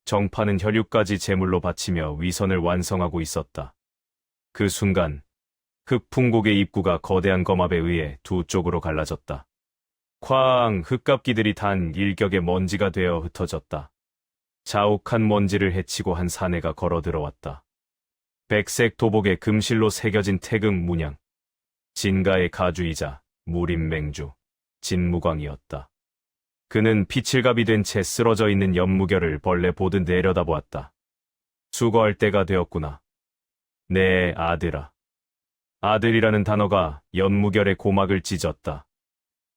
정파는 혈육까지 제물로 바치며 위선을 완성하고 있었다. 그 순간 흑풍곡의 입구가 거대한 검압에 의해 두 쪽으로 갈라졌다. 쾅! 흑갑기들이 단 일격의 먼지가 되어 흩어졌다. 자욱한 먼지를 헤치고 한 사내가 걸어 들어왔다. 백색 도복에 금실로 새겨진 태극 문양. 진가의 가주이자 무림맹주 진무광이었다. 그는 피칠갑이 된 채 쓰러져 있는 연무결을 벌레 보듯 내려다보았다. 수거할 때가 되었구나. 내 아들아. 아들이라는 단어가 연무결의 고막을 찢었다.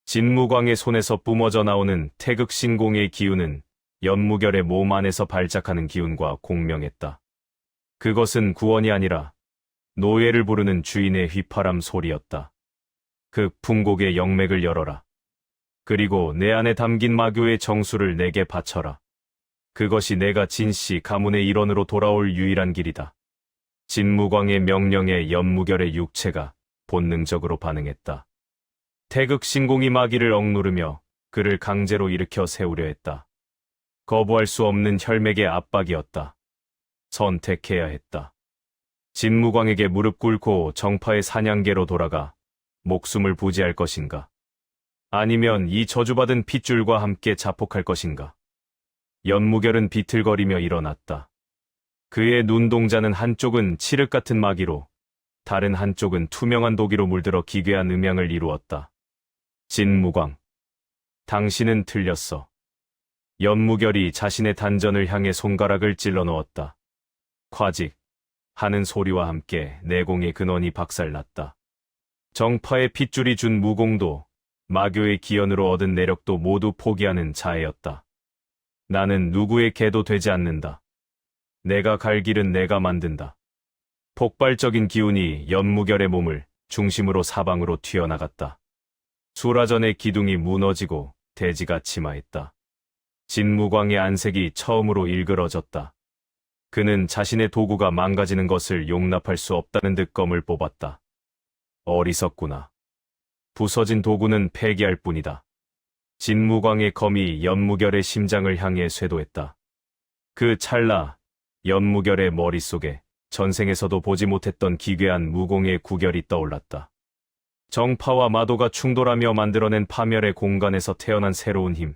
진무광의 손에서 뿜어져 나오는 태극신공의 기운은 연무결의 몸 안에서 발작하는 기운과 공명했다. 그것은 구원이 아니라 노예를 부르는 주인의 휘파람 소리였다. 그 풍곡의 영맥을 열어라. 그리고 내 안에 담긴 마교의 정수를 내게 바쳐라. 그것이 내가 진씨 가문의 일원으로 돌아올 유일한 길이다. 진무광의 명령에 연무결의 육체가 본능적으로 반응했다. 태극신공이 마기를 억누르며 그를 강제로 일으켜 세우려 했다. 거부할 수 없는 혈맥의 압박이었다. 선택해야 했다. 진무광에게 무릎 꿇고 정파의 사냥개로 돌아가 목숨을 부지할 것인가. 아니면 이 저주받은 핏줄과 함께 자폭할 것인가? 연무결은 비틀거리며 일어났다. 그의 눈동자는 한쪽은 칠흑 같은 마기로, 다른 한쪽은 투명한 도기로 물들어 기괴한 음향을 이루었다. 진무광, 당신은 틀렸어. 연무결이 자신의 단전을 향해 손가락을 찔러 넣었다. 콰직 하는 소리와 함께 내공의 근원이 박살났다. 정파의 핏줄이 준 무공도, 마교의 기연으로 얻은 내력도 모두 포기하는 자해였다. 나는 누구의 개도 되지 않는다. 내가 갈 길은 내가 만든다. 폭발적인 기운이 연무결의 몸을 중심으로 사방으로 튀어나갔다. 수라전의 기둥이 무너지고 대지가 치마했다. 진무광의 안색이 처음으로 일그러졌다. 그는 자신의 도구가 망가지는 것을 용납할 수 없다는 듯 검을 뽑았다. 어리석구나. 부서진 도구는 폐기할 뿐이다. 진무광의 검이 연무결의 심장을 향해 쇄도했다. 그 찰나 연무결의 머릿속에 전생에서도 보지 못했던 기괴한 무공의 구결이 떠올랐다. 정파와 마도가 충돌하며 만들어낸 파멸의 공간에서 태어난 새로운 힘.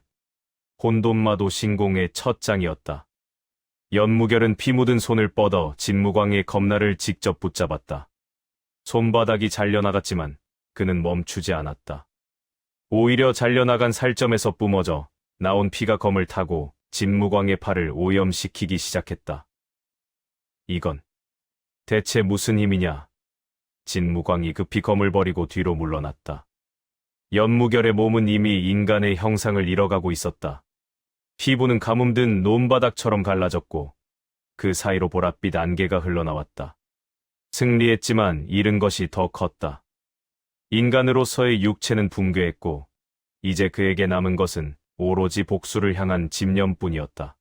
혼돈마도 신공의 첫 장이었다. 연무결은 피 묻은 손을 뻗어 진무광의 검날을 직접 붙잡았다. 손바닥이 잘려나갔지만 그는 멈추지 않았다. 오히려 잘려나간 살점에서 뿜어져 나온 피가 검을 타고 진무광의 팔을 오염시키기 시작했다. 이건 대체 무슨 힘이냐? 진무광이 급히 검을 버리고 뒤로 물러났다. 연무결의 몸은 이미 인간의 형상을 잃어가고 있었다. 피부는 가뭄든 논바닥처럼 갈라졌고 그 사이로 보랏빛 안개가 흘러나왔다. 승리했지만 잃은 것이 더 컸다. 인간으로서의 육체는 붕괴했고 이제 그에게 남은 것은 오로지 복수를 향한 집념뿐이었다.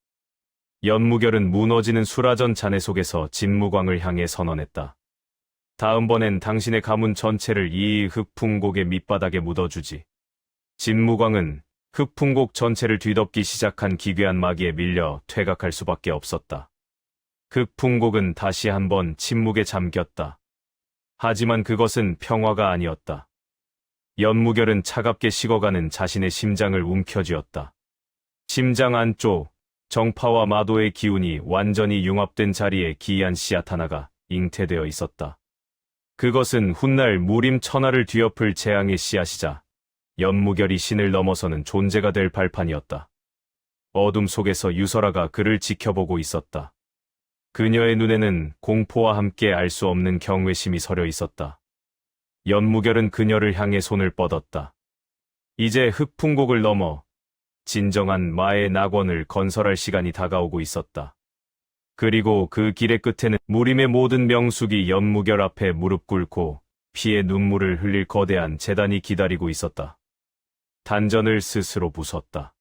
연무결은 무너지는 수라전 잔해 속에서 진무광을 향해 선언했다. 다음번엔 당신의 가문 전체를 이 흑풍곡의 밑바닥에 묻어주지. 진무광은 흑풍곡 전체를 뒤덮기 시작한 기괴한 마기에 밀려 퇴각할 수밖에 없었다. 흑풍곡은 다시 한번 침묵에 잠겼다. 하지만 그것은 평화가 아니었다. 연무결은 차갑게 식어가는 자신의 심장을 움켜쥐었다. 심장 안쪽, 정파와 마도의 기운이 완전히 융합된 자리에 기이한 씨앗 하나가 잉태되어 있었다. 그것은 훗날 무림 천하를 뒤엎을 재앙의 씨앗이자 연무결이 신을 넘어서는 존재가 될 발판이었다. 어둠 속에서 유설아가 그를 지켜보고 있었다. 그녀의 눈에는 공포와 함께 알 수 없는 경외심이 서려 있었다. 연무결은 그녀를 향해 손을 뻗었다. 이제 흑풍곡을 넘어 진정한 마의 낙원을 건설할 시간이 다가오고 있었다. 그리고 그 길의 끝에는 무림의 모든 명숙이 연무결 앞에 무릎 꿇고 피의 눈물을 흘릴 거대한 제단이 기다리고 있었다. 단전을 스스로 부쉈다.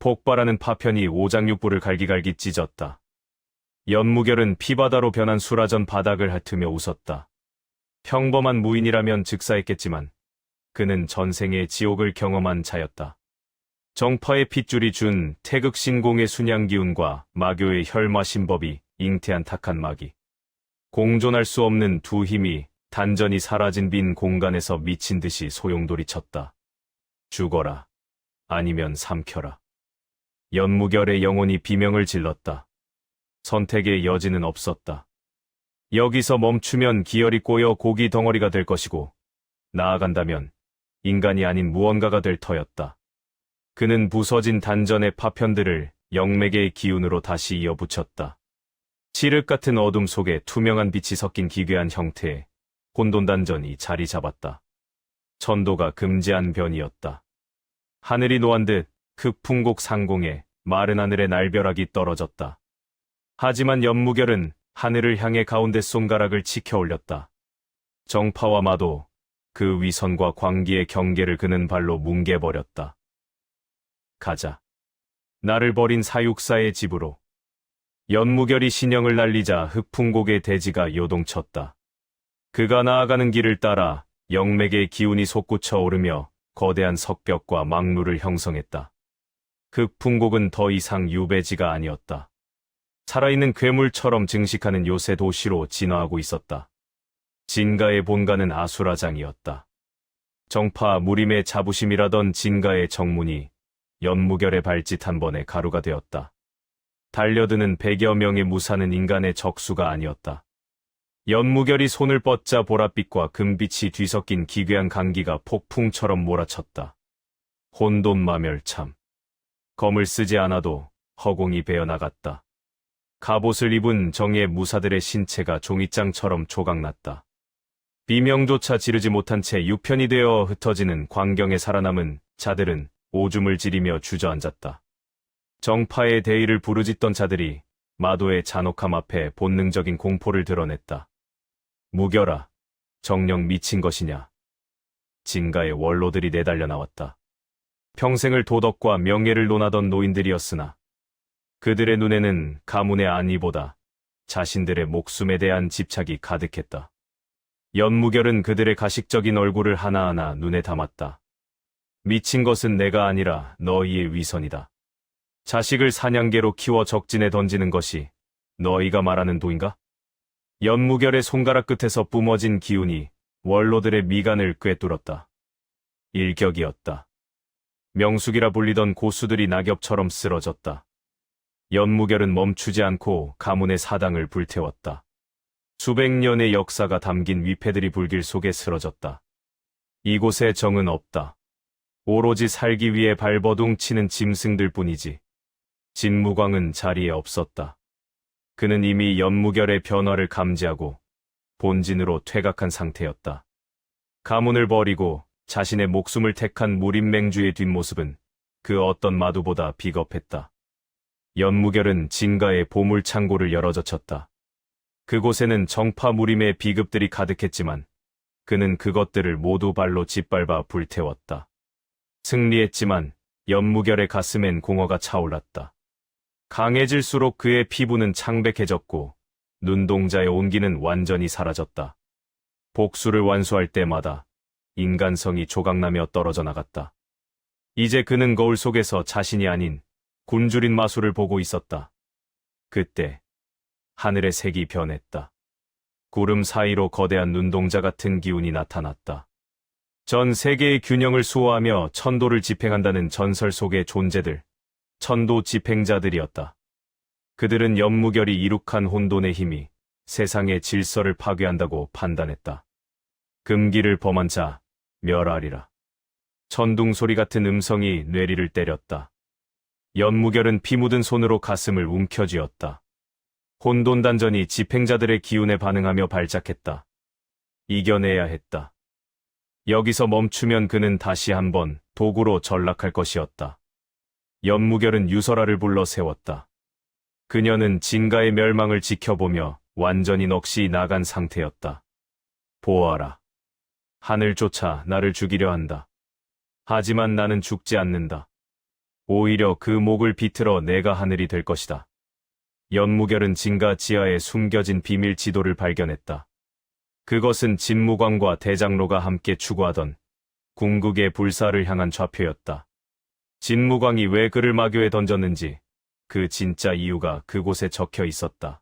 폭발하는 파편이 오장육부를 갈기갈기 찢었다. 연무결은 피바다로 변한 수라전 바닥을 핥으며 웃었다. 평범한 무인이라면 즉사했겠지만 그는 전생의 지옥을 경험한 자였다. 정파의 핏줄이 준 태극신공의 순양기운과 마교의 혈마신법이 잉태한 탁한 마기. 공존할 수 없는 두 힘이 단전이 사라진 빈 공간에서 미친 듯이 소용돌이쳤다. 죽어라. 아니면 삼켜라. 연무결의 영혼이 비명을 질렀다. 선택의 여지는 없었다. 여기서 멈추면 기혈이 꼬여 고기 덩어리가 될 것이고 나아간다면 인간이 아닌 무언가가 될 터였다. 그는 부서진 단전의 파편들을 영맥의 기운으로 다시 이어붙였다. 칠흑 같은 어둠 속에 투명한 빛이 섞인 기괴한 형태의 혼돈단전이 자리 잡았다. 천도가 금지한 변이었다. 하늘이 노한 듯 흑풍곡 상공에 마른 하늘의 날벼락이 떨어졌다. 하지만 연무결은 하늘을 향해 가운데 손가락을 치켜 올렸다. 정파와 마도, 그 위선과 광기의 경계를 그는 발로 뭉개버렸다. 가자. 나를 버린 사육사의 집으로. 연무결이 신형을 날리자 흑풍곡의 대지가 요동쳤다. 그가 나아가는 길을 따라 영맥의 기운이 솟구쳐 오르며 거대한 석벽과 망루를 형성했다. 흑풍곡은 더 이상 유배지가 아니었다. 살아있는 괴물처럼 증식하는 요새 도시로 진화하고 있었다. 진가의 본가는 아수라장이었다. 정파 무림의 자부심이라던 진가의 정문이 연무결의 발짓 한 번에 가루가 되었다. 달려드는 100여 명의 무사는 인간의 적수가 아니었다. 연무결이 손을 뻗자 보랏빛과 금빛이 뒤섞인 기괴한 강기가 폭풍처럼 몰아쳤다. 혼돈마멸참. 검을 쓰지 않아도 허공이 베어나갔다. 갑옷을 입은 정예 무사들의 신체가 종이장처럼 조각났다. 비명조차 지르지 못한 채 유편이 되어 흩어지는 광경에 살아남은 자들은 오줌을 지리며 주저앉았다. 정파의 대의를 부르짖던 자들이 마도의 잔혹함 앞에 본능적인 공포를 드러냈다. 무결아, 정녕 미친 것이냐. 진가의 원로들이 내달려 나왔다. 평생을 도덕과 명예를 논하던 노인들이었으나 그들의 눈에는 가문의 안위보다 자신들의 목숨에 대한 집착이 가득했다. 연무결은 그들의 가식적인 얼굴을 하나하나 눈에 담았다. 미친 것은 내가 아니라 너희의 위선이다. 자식을 사냥개로 키워 적진에 던지는 것이 너희가 말하는 도인가? 연무결의 손가락 끝에서 뿜어진 기운이 원로들의 미간을 꿰뚫었다. 일격이었다. 명숙이라 불리던 고수들이 낙엽처럼 쓰러졌다. 연무결은 멈추지 않고 가문의 사당을 불태웠다. 수백 년의 역사가 담긴 위패들이 불길 속에 쓰러졌다. 이곳에 정은 없다. 오로지 살기 위해 발버둥 치는 짐승들 뿐이지. 진무광은 자리에 없었다. 그는 이미 연무결의 변화를 감지하고 본진으로 퇴각한 상태였다. 가문을 버리고 자신의 목숨을 택한 무림맹주의 뒷모습은 그 어떤 마두보다 비겁했다. 연무결은 진가의 보물창고를 열어젖혔다. 그곳에는 정파 무림의 비급들이 가득했지만 그는 그것들을 모두 발로 짓밟아 불태웠다. 승리했지만 연무결의 가슴엔 공허가 차올랐다. 강해질수록 그의 피부는 창백해졌고 눈동자의 온기는 완전히 사라졌다. 복수를 완수할 때마다 인간성이 조각나며 떨어져 나갔다. 이제 그는 거울 속에서 자신이 아닌 굶주린 마수를 보고 있었다. 그때 하늘의 색이 변했다. 구름 사이로 거대한 눈동자 같은 기운이 나타났다. 전 세계의 균형을 수호하며 천도를 집행한다는 전설 속의 존재들, 천도 집행자들이었다. 그들은 연무결이 이룩한 혼돈의 힘이 세상의 질서를 파괴한다고 판단했다. 금기를 범한 자, 멸하리라. 천둥소리 같은 음성이 뇌리를 때렸다. 연무결은 피 묻은 손으로 가슴을 움켜쥐었다. 혼돈단전이 집행자들의 기운에 반응하며 발작했다. 이겨내야 했다. 여기서 멈추면 그는 다시 한번 도구로 전락할 것이었다. 연무결은 유설아를 불러 세웠다. 그녀는 진가의 멸망을 지켜보며 완전히 넋이 나간 상태였다. 보아라. 하늘조차 나를 죽이려 한다. 하지만 나는 죽지 않는다. 오히려 그 목을 비틀어 내가 하늘이 될 것이다. 연무결은 진가 지하에 숨겨진 비밀 지도를 발견했다. 그것은 진무광과 대장로가 함께 추구하던 궁극의 불사를 향한 좌표였다. 진무광이 왜 그를 마교에 던졌는지 그 진짜 이유가 그곳에 적혀 있었다.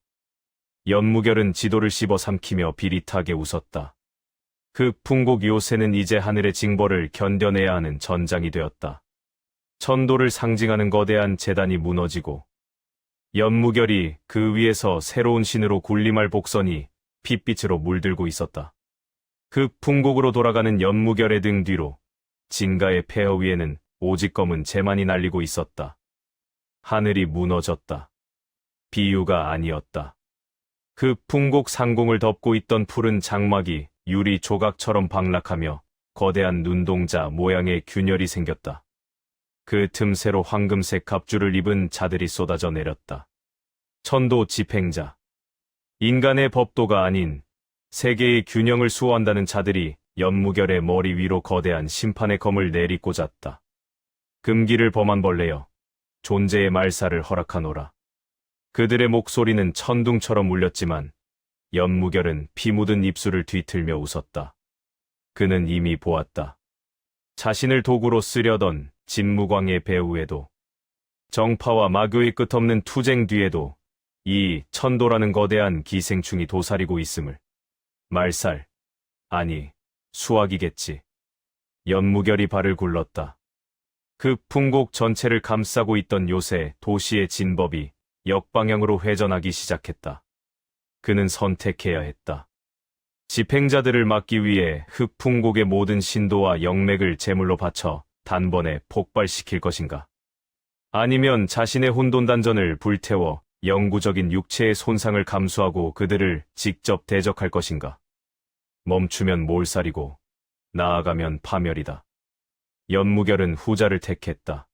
연무결은 지도를 씹어 삼키며 비릿하게 웃었다. 그 풍곡 요새는 이제 하늘의 징벌을 견뎌내야 하는 전장이 되었다. 천도를 상징하는 거대한 제단이 무너지고 연무결이 그 위에서 새로운 신으로 군림할 복선이 핏빛으로 물들고 있었다. 그 풍곡으로 돌아가는 연무결의 등 뒤로 진가의 폐허 위에는 오직 검은 재만이 날리고 있었다. 하늘이 무너졌다. 비유가 아니었다. 그 풍곡 상공을 덮고 있던 푸른 장막이 유리 조각처럼 방락하며 거대한 눈동자 모양의 균열이 생겼다. 그 틈새로 황금색 갑주를 입은 자들이 쏟아져 내렸다. 천도 집행자. 인간의 법도가 아닌 세계의 균형을 수호한다는 자들이 연무결의 머리 위로 거대한 심판의 검을 내리꽂았다. 금기를 범한 벌레여, 존재의 말살을 허락하노라. 그들의 목소리는 천둥처럼 울렸지만 연무결은 피 묻은 입술을 뒤틀며 웃었다. 그는 이미 보았다. 자신을 도구로 쓰려던 진무광의 배후에도 정파와 마교의 끝없는 투쟁 뒤에도 이 천도라는 거대한 기생충이 도사리고 있음을. 말살, 아니 수학이겠지. 연무결이 발을 굴렀다. 그 풍곡 전체를 감싸고 있던 요새 도시의 진법이 역방향으로 회전하기 시작했다. 그는 선택해야 했다. 집행자들을 막기 위해 흑풍곡의 모든 신도와 영맥을 제물로 바쳐 단번에 폭발시킬 것인가? 아니면 자신의 혼돈단전을 불태워 영구적인 육체의 손상을 감수하고 그들을 직접 대적할 것인가? 멈추면 몰살이고 나아가면 파멸이다. 연무결은 후자를 택했다.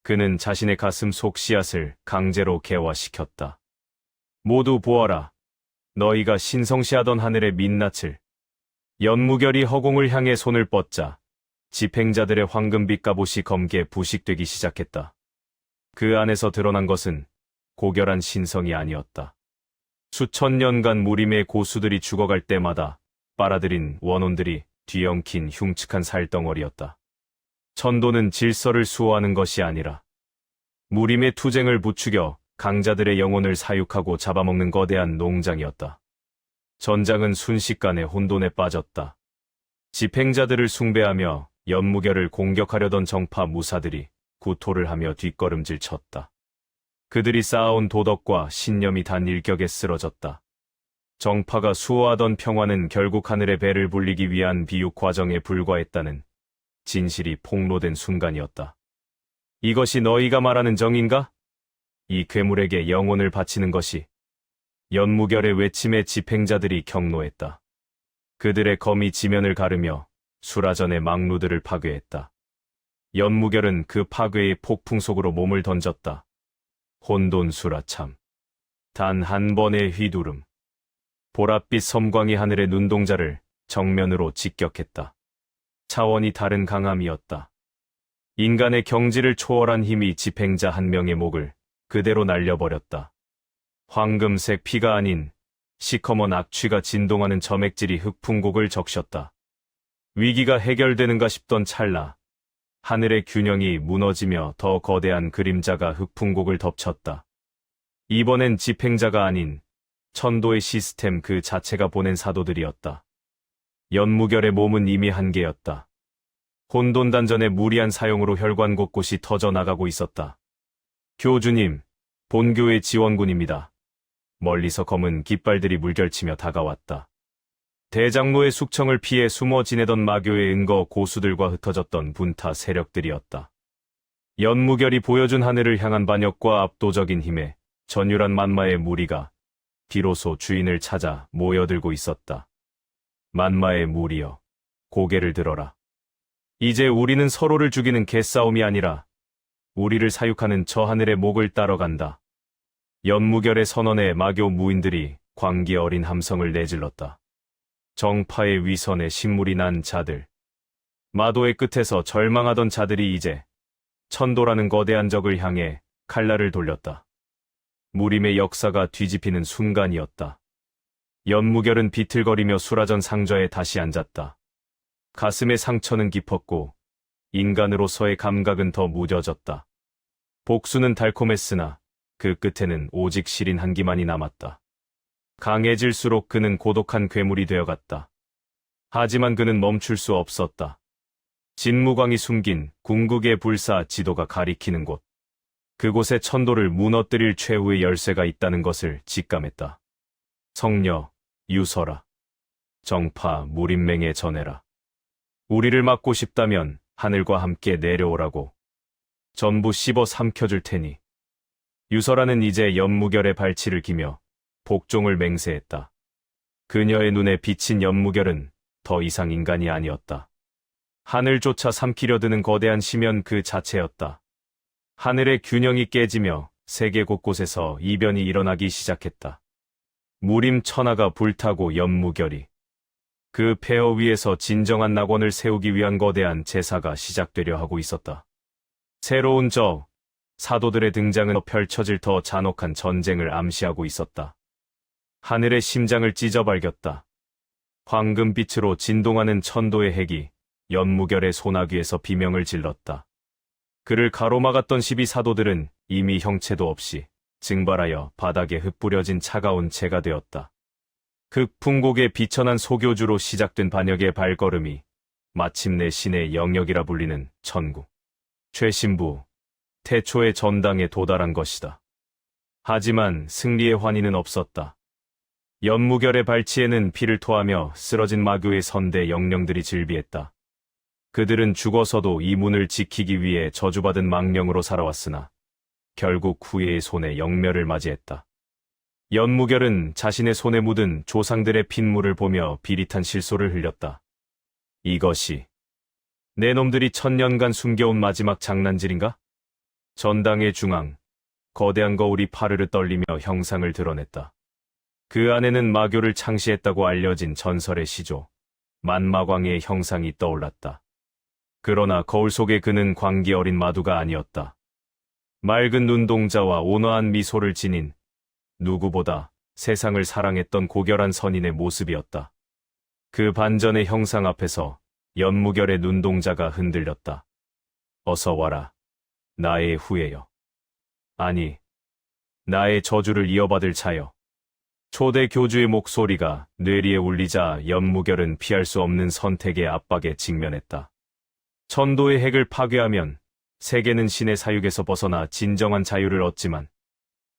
그는 자신의 가슴 속 씨앗을 강제로 개화시켰다. 모두 보아라. 너희가 신성시하던 하늘의 민낯을. 연무결이 허공을 향해 손을 뻗자 집행자들의 황금빛 갑옷이 검게 부식되기 시작했다. 그 안에서 드러난 것은 고결한 신성이 아니었다. 수천 년간 무림의 고수들이 죽어갈 때마다 빨아들인 원혼들이 뒤엉킨 흉측한 살덩어리였다. 천도는 질서를 수호하는 것이 아니라 무림의 투쟁을 부추겨 강자들의 영혼을 사육하고 잡아먹는 거대한 농장이었다. 전장은 순식간에 혼돈에 빠졌다. 집행자들을 숭배하며 연무결을 공격하려던 정파 무사들이 구토를 하며 뒷걸음질 쳤다. 그들이 쌓아온 도덕과 신념이 단 일격에 쓰러졌다. 정파가 수호하던 평화는 결국 하늘의 배를 불리기 위한 비육 과정에 불과했다는 진실이 폭로된 순간이었다. 이것이 너희가 말하는 정인가? 이 괴물에게 영혼을 바치는 것이. 연무결의 외침에 집행자들이 경노했다. 그들의 검이 지면을 가르며 수라전의 망루들을 파괴했다. 연무결은 그 파괴의 폭풍 속으로 몸을 던졌다. 혼돈수라참. 단 한 번의 휘두름. 보랏빛 섬광이 하늘의 눈동자를 정면으로 직격했다. 차원이 다른 강함이었다. 인간의 경지를 초월한 힘이 집행자 한 명의 목을 그대로 날려버렸다. 황금색 피가 아닌 시커먼 악취가 진동하는 점액질이 흑풍곡을 적셨다. 위기가 해결되는가 싶던 찰나 하늘의 균형이 무너지며 더 거대한 그림자가 흑풍곡을 덮쳤다. 이번엔 집행자가 아닌 천도의 시스템 그 자체가 보낸 사도들이었다. 연무결의 몸은 이미 한계였다. 혼돈단전의 무리한 사용으로 혈관 곳곳이 터져나가고 있었다. 교주님, 본교의 지원군입니다. 멀리서 검은 깃발들이 물결치며 다가왔다. 대장로의 숙청을 피해 숨어 지내던 마교의 은거 고수들과 흩어졌던 분타 세력들이었다. 연무결이 보여준 하늘을 향한 반역과 압도적인 힘에 전율한 만마의 무리가 비로소 주인을 찾아 모여들고 있었다. 만마의 무리여, 고개를 들어라. 이제 우리는 서로를 죽이는 개싸움이 아니라 우리를 사육하는 저 하늘의 목을 따라간다. 연무결의 선언에 마교 무인들이 광기 어린 함성을 내질렀다. 정파의 위선에 신물이 난 자들. 마도의 끝에서 절망하던 자들이 이제 천도라는 거대한 적을 향해 칼날을 돌렸다. 무림의 역사가 뒤집히는 순간이었다. 연무결은 비틀거리며 수라전 상좌에 다시 앉았다. 가슴의 상처는 깊었고 인간으로서의 감각은 더 무뎌졌다. 복수는 달콤했으나 그 끝에는 오직 시린 한기만이 남았다. 강해질수록 그는 고독한 괴물이 되어갔다. 하지만 그는 멈출 수 없었다. 진무광이 숨긴 궁극의 불사 지도가 가리키는 곳. 그곳에 천도를 무너뜨릴 최후의 열쇠가 있다는 것을 직감했다. 성녀, 유서라. 정파, 무림맹에 전해라. 우리를 막고 싶다면 하늘과 함께 내려오라고. 전부 씹어 삼켜줄 테니. 유서라는 이제 연무결의 발치를 기며 복종을 맹세했다. 그녀의 눈에 비친 연무결은 더 이상 인간이 아니었다. 하늘조차 삼키려 드는 거대한 심연 그 자체였다. 하늘의 균형이 깨지며 세계 곳곳에서 이변이 일어나기 시작했다. 무림 천하가 불타고 연무결이 그 폐허 위에서 진정한 낙원을 세우기 위한 거대한 제사가 시작되려 하고 있었다. 새로운 사도들의 등장은 펼쳐질 더 잔혹한 전쟁을 암시하고 있었다. 하늘의 심장을 찢어발겼다. 황금빛으로 진동하는 천도의 핵이 연무결의 소나귀에서 비명을 질렀다. 그를 가로막았던 12사도들은 이미 형체도 없이 증발하여 바닥에 흩뿌려진 차가운 채가 되었다. 극풍곡의 비천한 소교주로 시작된 반역의 발걸음이 마침내 신의 영역이라 불리는 천국, 최신부, 태초의 전당에 도달한 것이다. 하지만 승리의 환희는 없었다. 연무결의 발치에는 피를 토하며 쓰러진 마교의 선대 영령들이 즐비했다. 그들은 죽어서도 이 문을 지키기 위해 저주받은 망령으로 살아왔으나 결국 후예의 손에 영멸을 맞이했다. 연무결은 자신의 손에 묻은 조상들의 핏물을 보며 비릿한 실소를 흘렸다. 이것이 내 놈들이 천년간 숨겨온 마지막 장난질인가? 전당의 중앙, 거대한 거울이 파르르 떨리며 형상을 드러냈다. 그 안에는 마교를 창시했다고 알려진 전설의 시조, 만마광의 형상이 떠올랐다. 그러나 거울 속에 그는 광기 어린 마두가 아니었다. 맑은 눈동자와 온화한 미소를 지닌 누구보다 세상을 사랑했던 고결한 선인의 모습이었다. 그 반전의 형상 앞에서 연무결의 눈동자가 흔들렸다. 어서 와라, 나의 후예여. 아니, 나의 저주를 이어받을 자여. 초대 교주의 목소리가 뇌리에 울리자 연무결은 피할 수 없는 선택의 압박에 직면했다. 천도의 핵을 파괴하면 세계는 신의 사육에서 벗어나 진정한 자유를 얻지만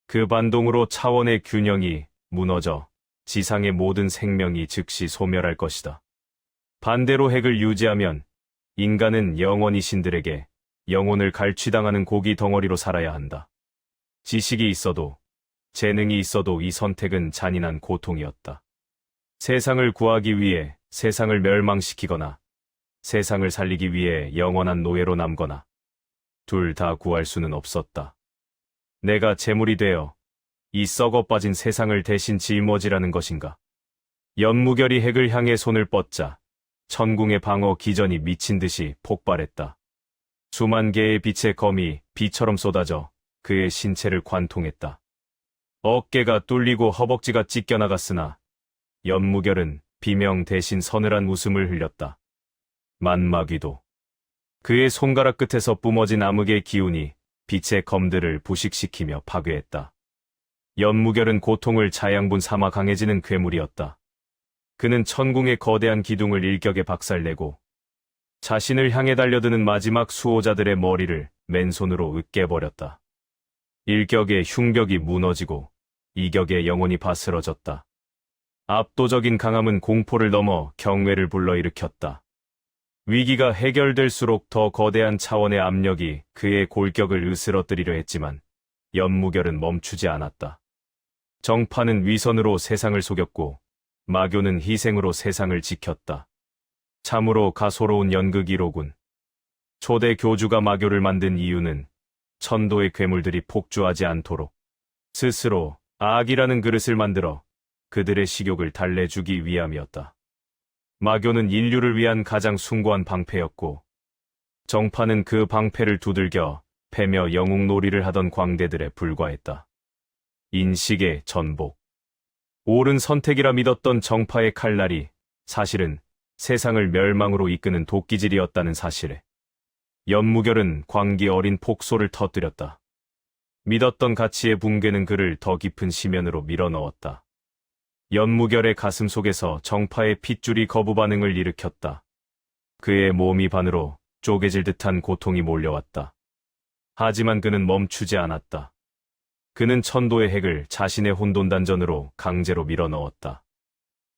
그 반동으로 차원의 균형이 무너져 지상의 모든 생명이 즉시 소멸할 것이다. 반대로 핵을 유지하면 인간은 영원히 신들에게 영혼을 갈취당하는 고기 덩어리로 살아야 한다. 지식이 있어도 재능이 있어도 이 선택은 잔인한 고통이었다. 세상을 구하기 위해 세상을 멸망시키거나 세상을 살리기 위해 영원한 노예로 남거나 둘 다 구할 수는 없었다. 내가 재물이 되어 이 썩어 빠진 세상을 대신 짊어지라는 것인가? 연무결이 핵을 향해 손을 뻗자 천궁의 방어 기전이 미친 듯이 폭발했다. 수만 개의 빛의 검이 비처럼 쏟아져 그의 신체를 관통했다. 어깨가 뚫리고 허벅지가 찢겨나갔으나 연무결은 비명 대신 서늘한 웃음을 흘렸다. 만마귀도 그의 손가락 끝에서 뿜어진 암흑의 기운이 빛의 검들을 부식시키며 파괴했다. 연무결은 고통을 자양분 삼아 강해지는 괴물이었다. 그는 천궁의 거대한 기둥을 일격에 박살내고 자신을 향해 달려드는 마지막 수호자들의 머리를 맨손으로 으깨버렸다. 일격에 흉벽이 무너지고 이격에 영혼이 바스러졌다. 압도적인 강함은 공포를 넘어 경외를 불러일으켰다. 위기가 해결될수록 더 거대한 차원의 압력이 그의 골격을 으스러뜨리려 했지만 연무결은 멈추지 않았다. 정파는 위선으로 세상을 속였고 마교는 희생으로 세상을 지켰다. 참으로 가소로운 연극이로군. 초대 교주가 마교를 만든 이유는 천도의 괴물들이 폭주하지 않도록 스스로 악이라는 그릇을 만들어 그들의 식욕을 달래주기 위함이었다. 마교는 인류를 위한 가장 숭고한 방패였고 정파는 그 방패를 두들겨 패며 영웅놀이를 하던 광대들에 불과했다. 인식의 전복. 옳은 선택이라 믿었던 정파의 칼날이 사실은 세상을 멸망으로 이끄는 도끼질이었다는 사실에 연무결은 광기 어린 폭소를 터뜨렸다. 믿었던 가치의 붕괴는 그를 더 깊은 심연으로 밀어넣었다. 연무결의 가슴 속에서 정파의 핏줄이 거부 반응을 일으켰다. 그의 몸이 반으로 쪼개질 듯한 고통이 몰려왔다. 하지만 그는 멈추지 않았다. 그는 천도의 핵을 자신의 혼돈단전으로 강제로 밀어넣었다.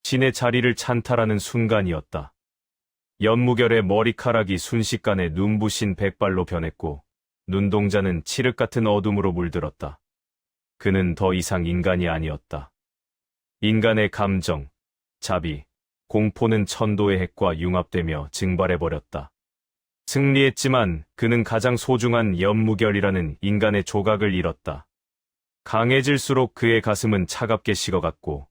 신의 자리를 찬탈하는 순간이었다. 연무결의 머리카락이 순식간에 눈부신 백발로 변했고 눈동자는 칠흑 같은 어둠으로 물들었다. 그는 더 이상 인간이 아니었다. 인간의 감정, 자비, 공포는 천도의 핵과 융합되며 증발해버렸다. 승리했지만 그는 가장 소중한 연무결이라는 인간의 조각을 잃었다. 강해질수록 그의 가슴은 차갑게 식어갔고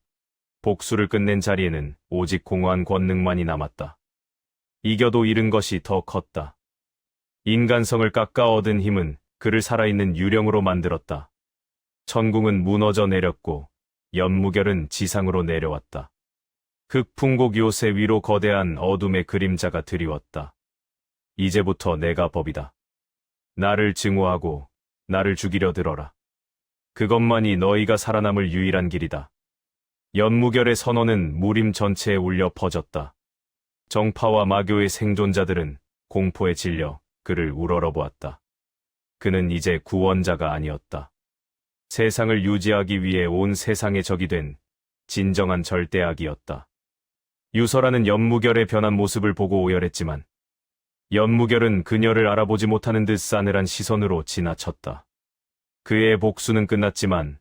복수를 끝낸 자리에는 오직 공허한 권능만이 남았다. 이겨도 잃은 것이 더 컸다. 인간성을 깎아 얻은 힘은 그를 살아있는 유령으로 만들었다. 천궁은 무너져 내렸고 연무결은 지상으로 내려왔다. 극풍곡 요새 위로 거대한 어둠의 그림자가 드리웠다. 이제부터 내가 법이다. 나를 증오하고 나를 죽이려 들어라. 그것만이 너희가 살아남을 유일한 길이다. 연무결의 선언은 무림 전체에 울려 퍼졌다. 정파와 마교의 생존자들은 공포에 질려 그를 우러러보았다. 그는 이제 구원자가 아니었다. 세상을 유지하기 위해 온 세상의 적이 된 진정한 절대악이었다. 유설아는 연무결의 변한 모습을 보고 오열했지만 연무결은 그녀를 알아보지 못하는 듯 싸늘한 시선으로 지나쳤다. 그의 복수는 끝났지만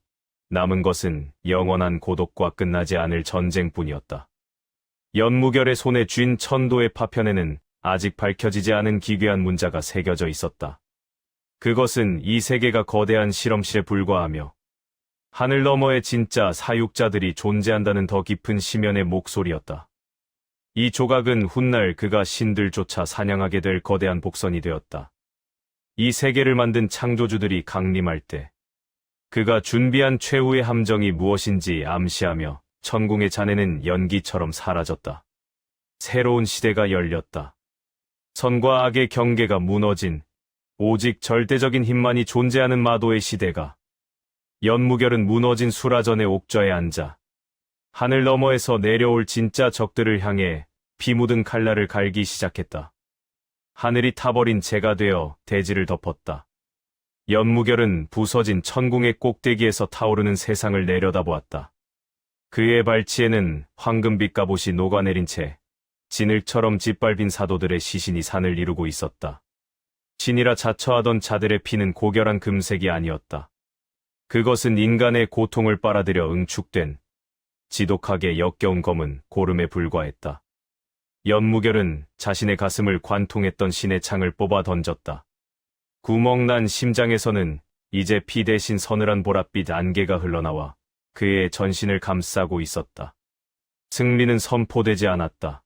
남은 것은 영원한 고독과 끝나지 않을 전쟁뿐이었다. 연무결의 손에 쥔 천도의 파편에는 아직 밝혀지지 않은 기괴한 문자가 새겨져 있었다. 그것은 이 세계가 거대한 실험실에 불과하며 하늘 너머에 진짜 사육자들이 존재한다는 더 깊은 심연의 목소리였다. 이 조각은 훗날 그가 신들조차 사냥하게 될 거대한 복선이 되었다. 이 세계를 만든 창조주들이 강림할 때 그가 준비한 최후의 함정이 무엇인지 암시하며 천궁의 잔해는 연기처럼 사라졌다. 새로운 시대가 열렸다. 선과 악의 경계가 무너진 오직 절대적인 힘만이 존재하는 마도의 시대가. 연무결은 무너진 수라전의 옥좌에 앉아 하늘 너머에서 내려올 진짜 적들을 향해 피 묻은 칼날을 갈기 시작했다. 하늘이 타버린 재가 되어 대지를 덮었다. 연무결은 부서진 천궁의 꼭대기에서 타오르는 세상을 내려다보았다. 그의 발치에는 황금빛 갑옷이 녹아내린 채 진흙처럼 짓밟힌 사도들의 시신이 산을 이루고 있었다. 신이라 자처하던 자들의 피는 고결한 금색이 아니었다. 그것은 인간의 고통을 빨아들여 응축된 지독하게 역겨운 검은 고름에 불과했다. 연무결은 자신의 가슴을 관통했던 신의 창을 뽑아 던졌다. 구멍난 심장에서는 이제 피 대신 서늘한 보랏빛 안개가 흘러나와 그의 전신을 감싸고 있었다. 승리는 선포되지 않았다.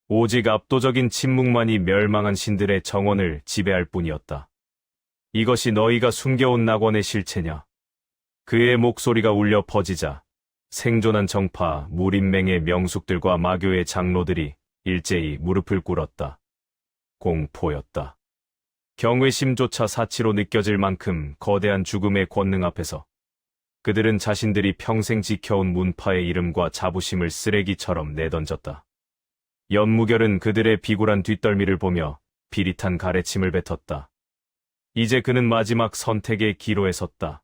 오직 압도적인 침묵만이 멸망한 신들의 정원을 지배할 뿐이었다. 이것이 너희가 숨겨온 낙원의 실체냐? 그의 목소리가 울려 퍼지자 생존한 정파 무림맹의 명숙들과 마교의 장로들이 일제히 무릎을 꿇었다. 공포였다. 경외심조차 사치로 느껴질 만큼 거대한 죽음의 권능 앞에서 그들은 자신들이 평생 지켜온 문파의 이름과 자부심을 쓰레기처럼 내던졌다. 연무결은 그들의 비굴한 뒷덜미를 보며 비릿한 가래침을 뱉었다. 이제 그는 마지막 선택의 기로에 섰다.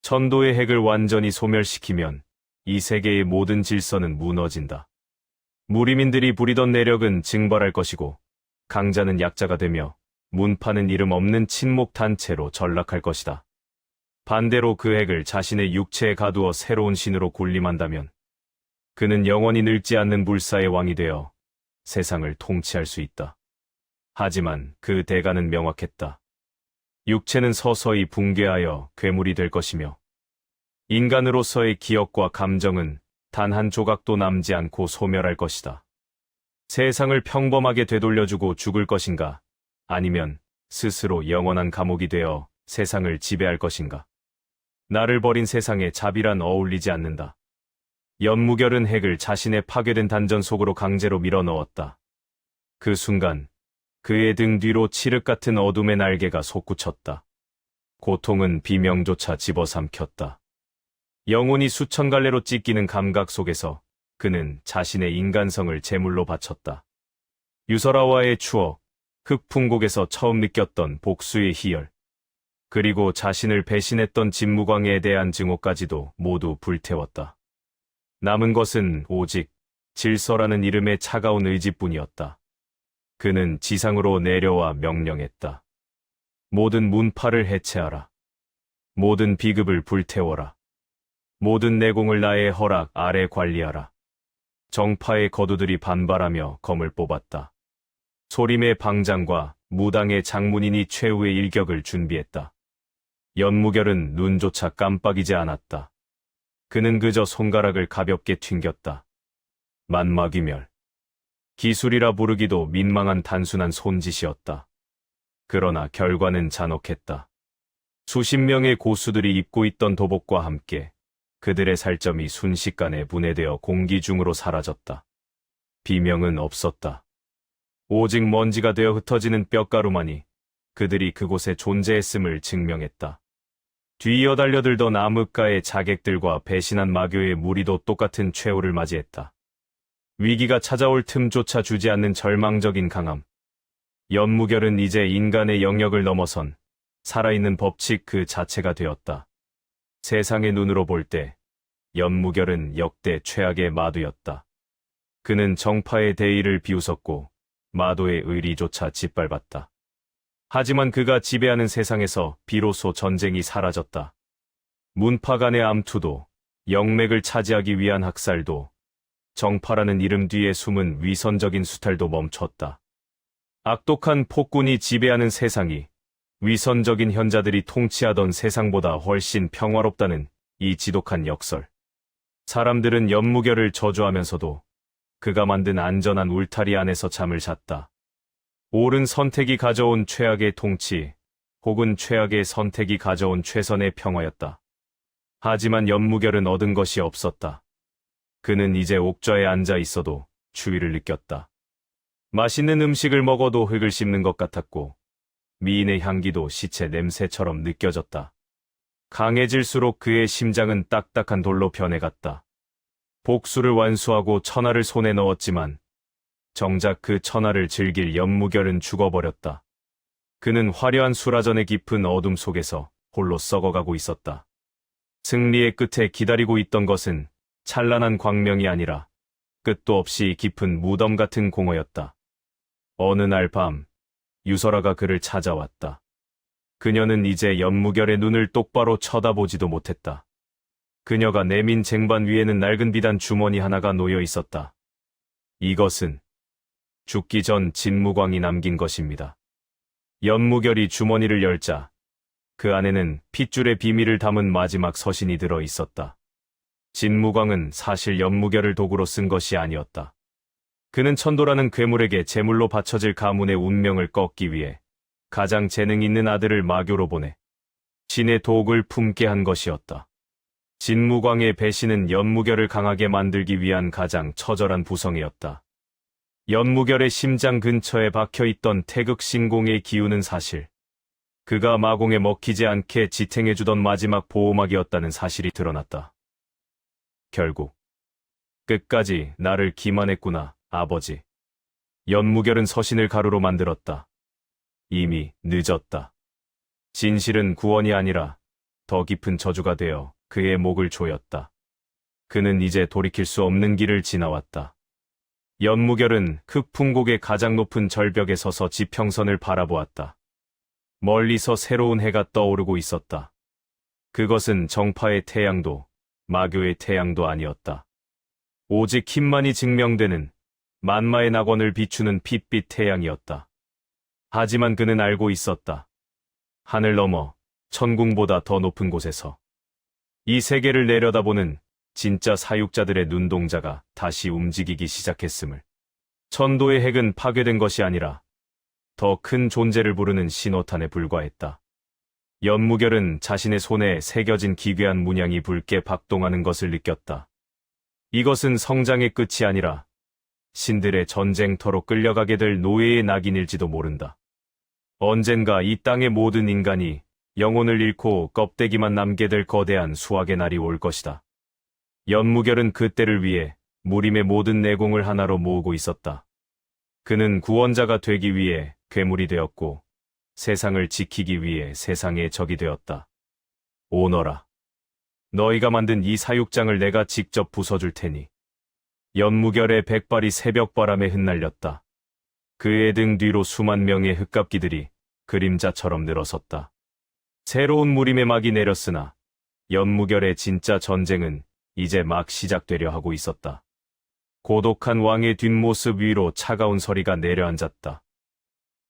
천도의 핵을 완전히 소멸시키면 이 세계의 모든 질서는 무너진다. 무리민들이 부리던 내력은 증발할 것이고 강자는 약자가 되며 문파는 이름 없는 친목 단체로 전락할 것이다. 반대로 그 핵을 자신의 육체에 가두어 새로운 신으로 군림한다면 그는 영원히 늙지 않는 물사의 왕이 되어 세상을 통치할 수 있다. 하지만 그 대가는 명확했다. 육체는 서서히 붕괴하여 괴물이 될 것이며 인간으로서의 기억과 감정은 단 한 조각도 남지 않고 소멸할 것이다. 세상을 평범하게 되돌려주고 죽을 것인가? 아니면 스스로 영원한 감옥이 되어 세상을 지배할 것인가? 나를 버린 세상에 자비란 어울리지 않는다. 연무결은 핵을 자신의 파괴된 단전 속으로 강제로 밀어넣었다. 그 순간 그의 등 뒤로 칠흑 같은 어둠의 날개가 솟구쳤다. 고통은 비명조차 집어삼켰다. 영혼이 수천 갈래로 찢기는 감각 속에서 그는 자신의 인간성을 제물로 바쳤다. 유설아와의 추억, 흑풍곡에서 처음 느꼈던 복수의 희열, 그리고 자신을 배신했던 진무광에 대한 증오까지도 모두 불태웠다. 남은 것은 오직 질서라는 이름의 차가운 의지뿐이었다. 그는 지상으로 내려와 명령했다. 모든 문파를 해체하라. 모든 비급을 불태워라. 모든 내공을 나의 허락 아래 관리하라. 정파의 거두들이 반발하며 검을 뽑았다. 소림의 방장과 무당의 장문인이 최후의 일격을 준비했다. 연무결은 눈조차 깜빡이지 않았다. 그는 그저 손가락을 가볍게 튕겼다. 만마귀멸. 기술이라 부르기도 민망한 단순한 손짓이었다. 그러나 결과는 잔혹했다. 수십 명의 고수들이 입고 있던 도복과 함께 그들의 살점이 순식간에 분해되어 공기 중으로 사라졌다. 비명은 없었다. 오직 먼지가 되어 흩어지는 뼈가루만이 그들이 그곳에 존재했음을 증명했다. 뒤이어 달려들던 암흑가의 자객들과 배신한 마교의 무리도 똑같은 최후를 맞이했다. 위기가 찾아올 틈조차 주지 않는 절망적인 강함. 연무결은 이제 인간의 영역을 넘어선 살아있는 법칙 그 자체가 되었다. 세상의 눈으로 볼 때 연무결은 역대 최악의 마도였다. 그는 정파의 대의를 비웃었고 마도의 의리조차 짓밟았다. 하지만 그가 지배하는 세상에서 비로소 전쟁이 사라졌다. 문파 간의 암투도, 영맥을 차지하기 위한 학살도, 정파라는 이름 뒤에 숨은 위선적인 수탈도 멈췄다. 악독한 폭군이 지배하는 세상이 위선적인 현자들이 통치하던 세상보다 훨씬 평화롭다는 이 지독한 역설. 사람들은 연무결을 저주하면서도 그가 만든 안전한 울타리 안에서 잠을 잤다. 옳은 선택이 가져온 최악의 통치, 혹은 최악의 선택이 가져온 최선의 평화였다. 하지만 연무결은 얻은 것이 없었다. 그는 이제 옥좌에 앉아 있어도 추위를 느꼈다. 맛있는 음식을 먹어도 흙을 씹는 것 같았고 미인의 향기도 시체 냄새처럼 느껴졌다. 강해질수록 그의 심장은 딱딱한 돌로 변해갔다. 복수를 완수하고 천하를 손에 넣었지만 정작 그 천하를 즐길 연무결은 죽어버렸다. 그는 화려한 수라전의 깊은 어둠 속에서 홀로 썩어가고 있었다. 승리의 끝에 기다리고 있던 것은 찬란한 광명이 아니라 끝도 없이 깊은 무덤 같은 공허였다. 어느 날 밤, 유설아가 그를 찾아왔다. 그녀는 이제 연무결의 눈을 똑바로 쳐다보지도 못했다. 그녀가 내민 쟁반 위에는 낡은 비단 주머니 하나가 놓여 있었다. 이것은 죽기 전 진무광이 남긴 것입니다. 연무결이 주머니를 열자 그 안에는 핏줄의 비밀을 담은 마지막 서신이 들어 있었다. 진무광은 사실 연무결을 도구로 쓴 것이 아니었다. 그는 천도라는 괴물에게 제물로 바쳐질 가문의 운명을 꺾기 위해 가장 재능 있는 아들을 마교로 보내 진의 독을 품게 한 것이었다. 진무광의 배신은 연무결을 강하게 만들기 위한 가장 처절한 부성이었다. 연무결의 심장 근처에 박혀있던 태극신공의 기운은 사실 그가 마공에 먹히지 않게 지탱해주던 마지막 보호막이었다는 사실이 드러났다. 결국 끝까지 나를 기만했구나, 아버지. 연무결은 서신을 가루로 만들었다. 이미 늦었다. 진실은 구원이 아니라 더 깊은 저주가 되어 그의 목을 조였다. 그는 이제 돌이킬 수 없는 길을 지나왔다. 연무결은 흑풍곡의 가장 높은 절벽에 서서 지평선을 바라보았다. 멀리서 새로운 해가 떠오르고 있었다. 그것은 정파의 태양도 마교의 태양도 아니었다. 오직 힘만이 증명되는 만마의 낙원을 비추는 핏빛 태양이었다. 하지만 그는 알고 있었다. 하늘 너머 천궁보다 더 높은 곳에서 이 세계를 내려다보는 진짜 사육자들의 눈동자가 다시 움직이기 시작했음을. 천도의 핵은 파괴된 것이 아니라 더 큰 존재를 부르는 신호탄에 불과했다. 연무결은 자신의 손에 새겨진 기괴한 문양이 붉게 박동하는 것을 느꼈다. 이것은 성장의 끝이 아니라 신들의 전쟁터로 끌려가게 될 노예의 낙인일지도 모른다. 언젠가 이 땅의 모든 인간이 영혼을 잃고 껍데기만 남게 될 거대한 수학의 날이 올 것이다. 연무결은 그때를 위해 무림의 모든 내공을 하나로 모으고 있었다. 그는 구원자가 되기 위해 괴물이 되었고 세상을 지키기 위해 세상의 적이 되었다. 오너라. 너희가 만든 이 사육장을 내가 직접 부숴줄 테니. 연무결의 백발이 새벽바람에 흩날렸다. 그의 등 뒤로 수만 명의 흑갑기들이 그림자처럼 늘어섰다. 새로운 무림의 막이 내렸으나 연무결의 진짜 전쟁은 이제 막 시작되려 하고 있었다. 고독한 왕의 뒷모습 위로 차가운 서리가 내려앉았다.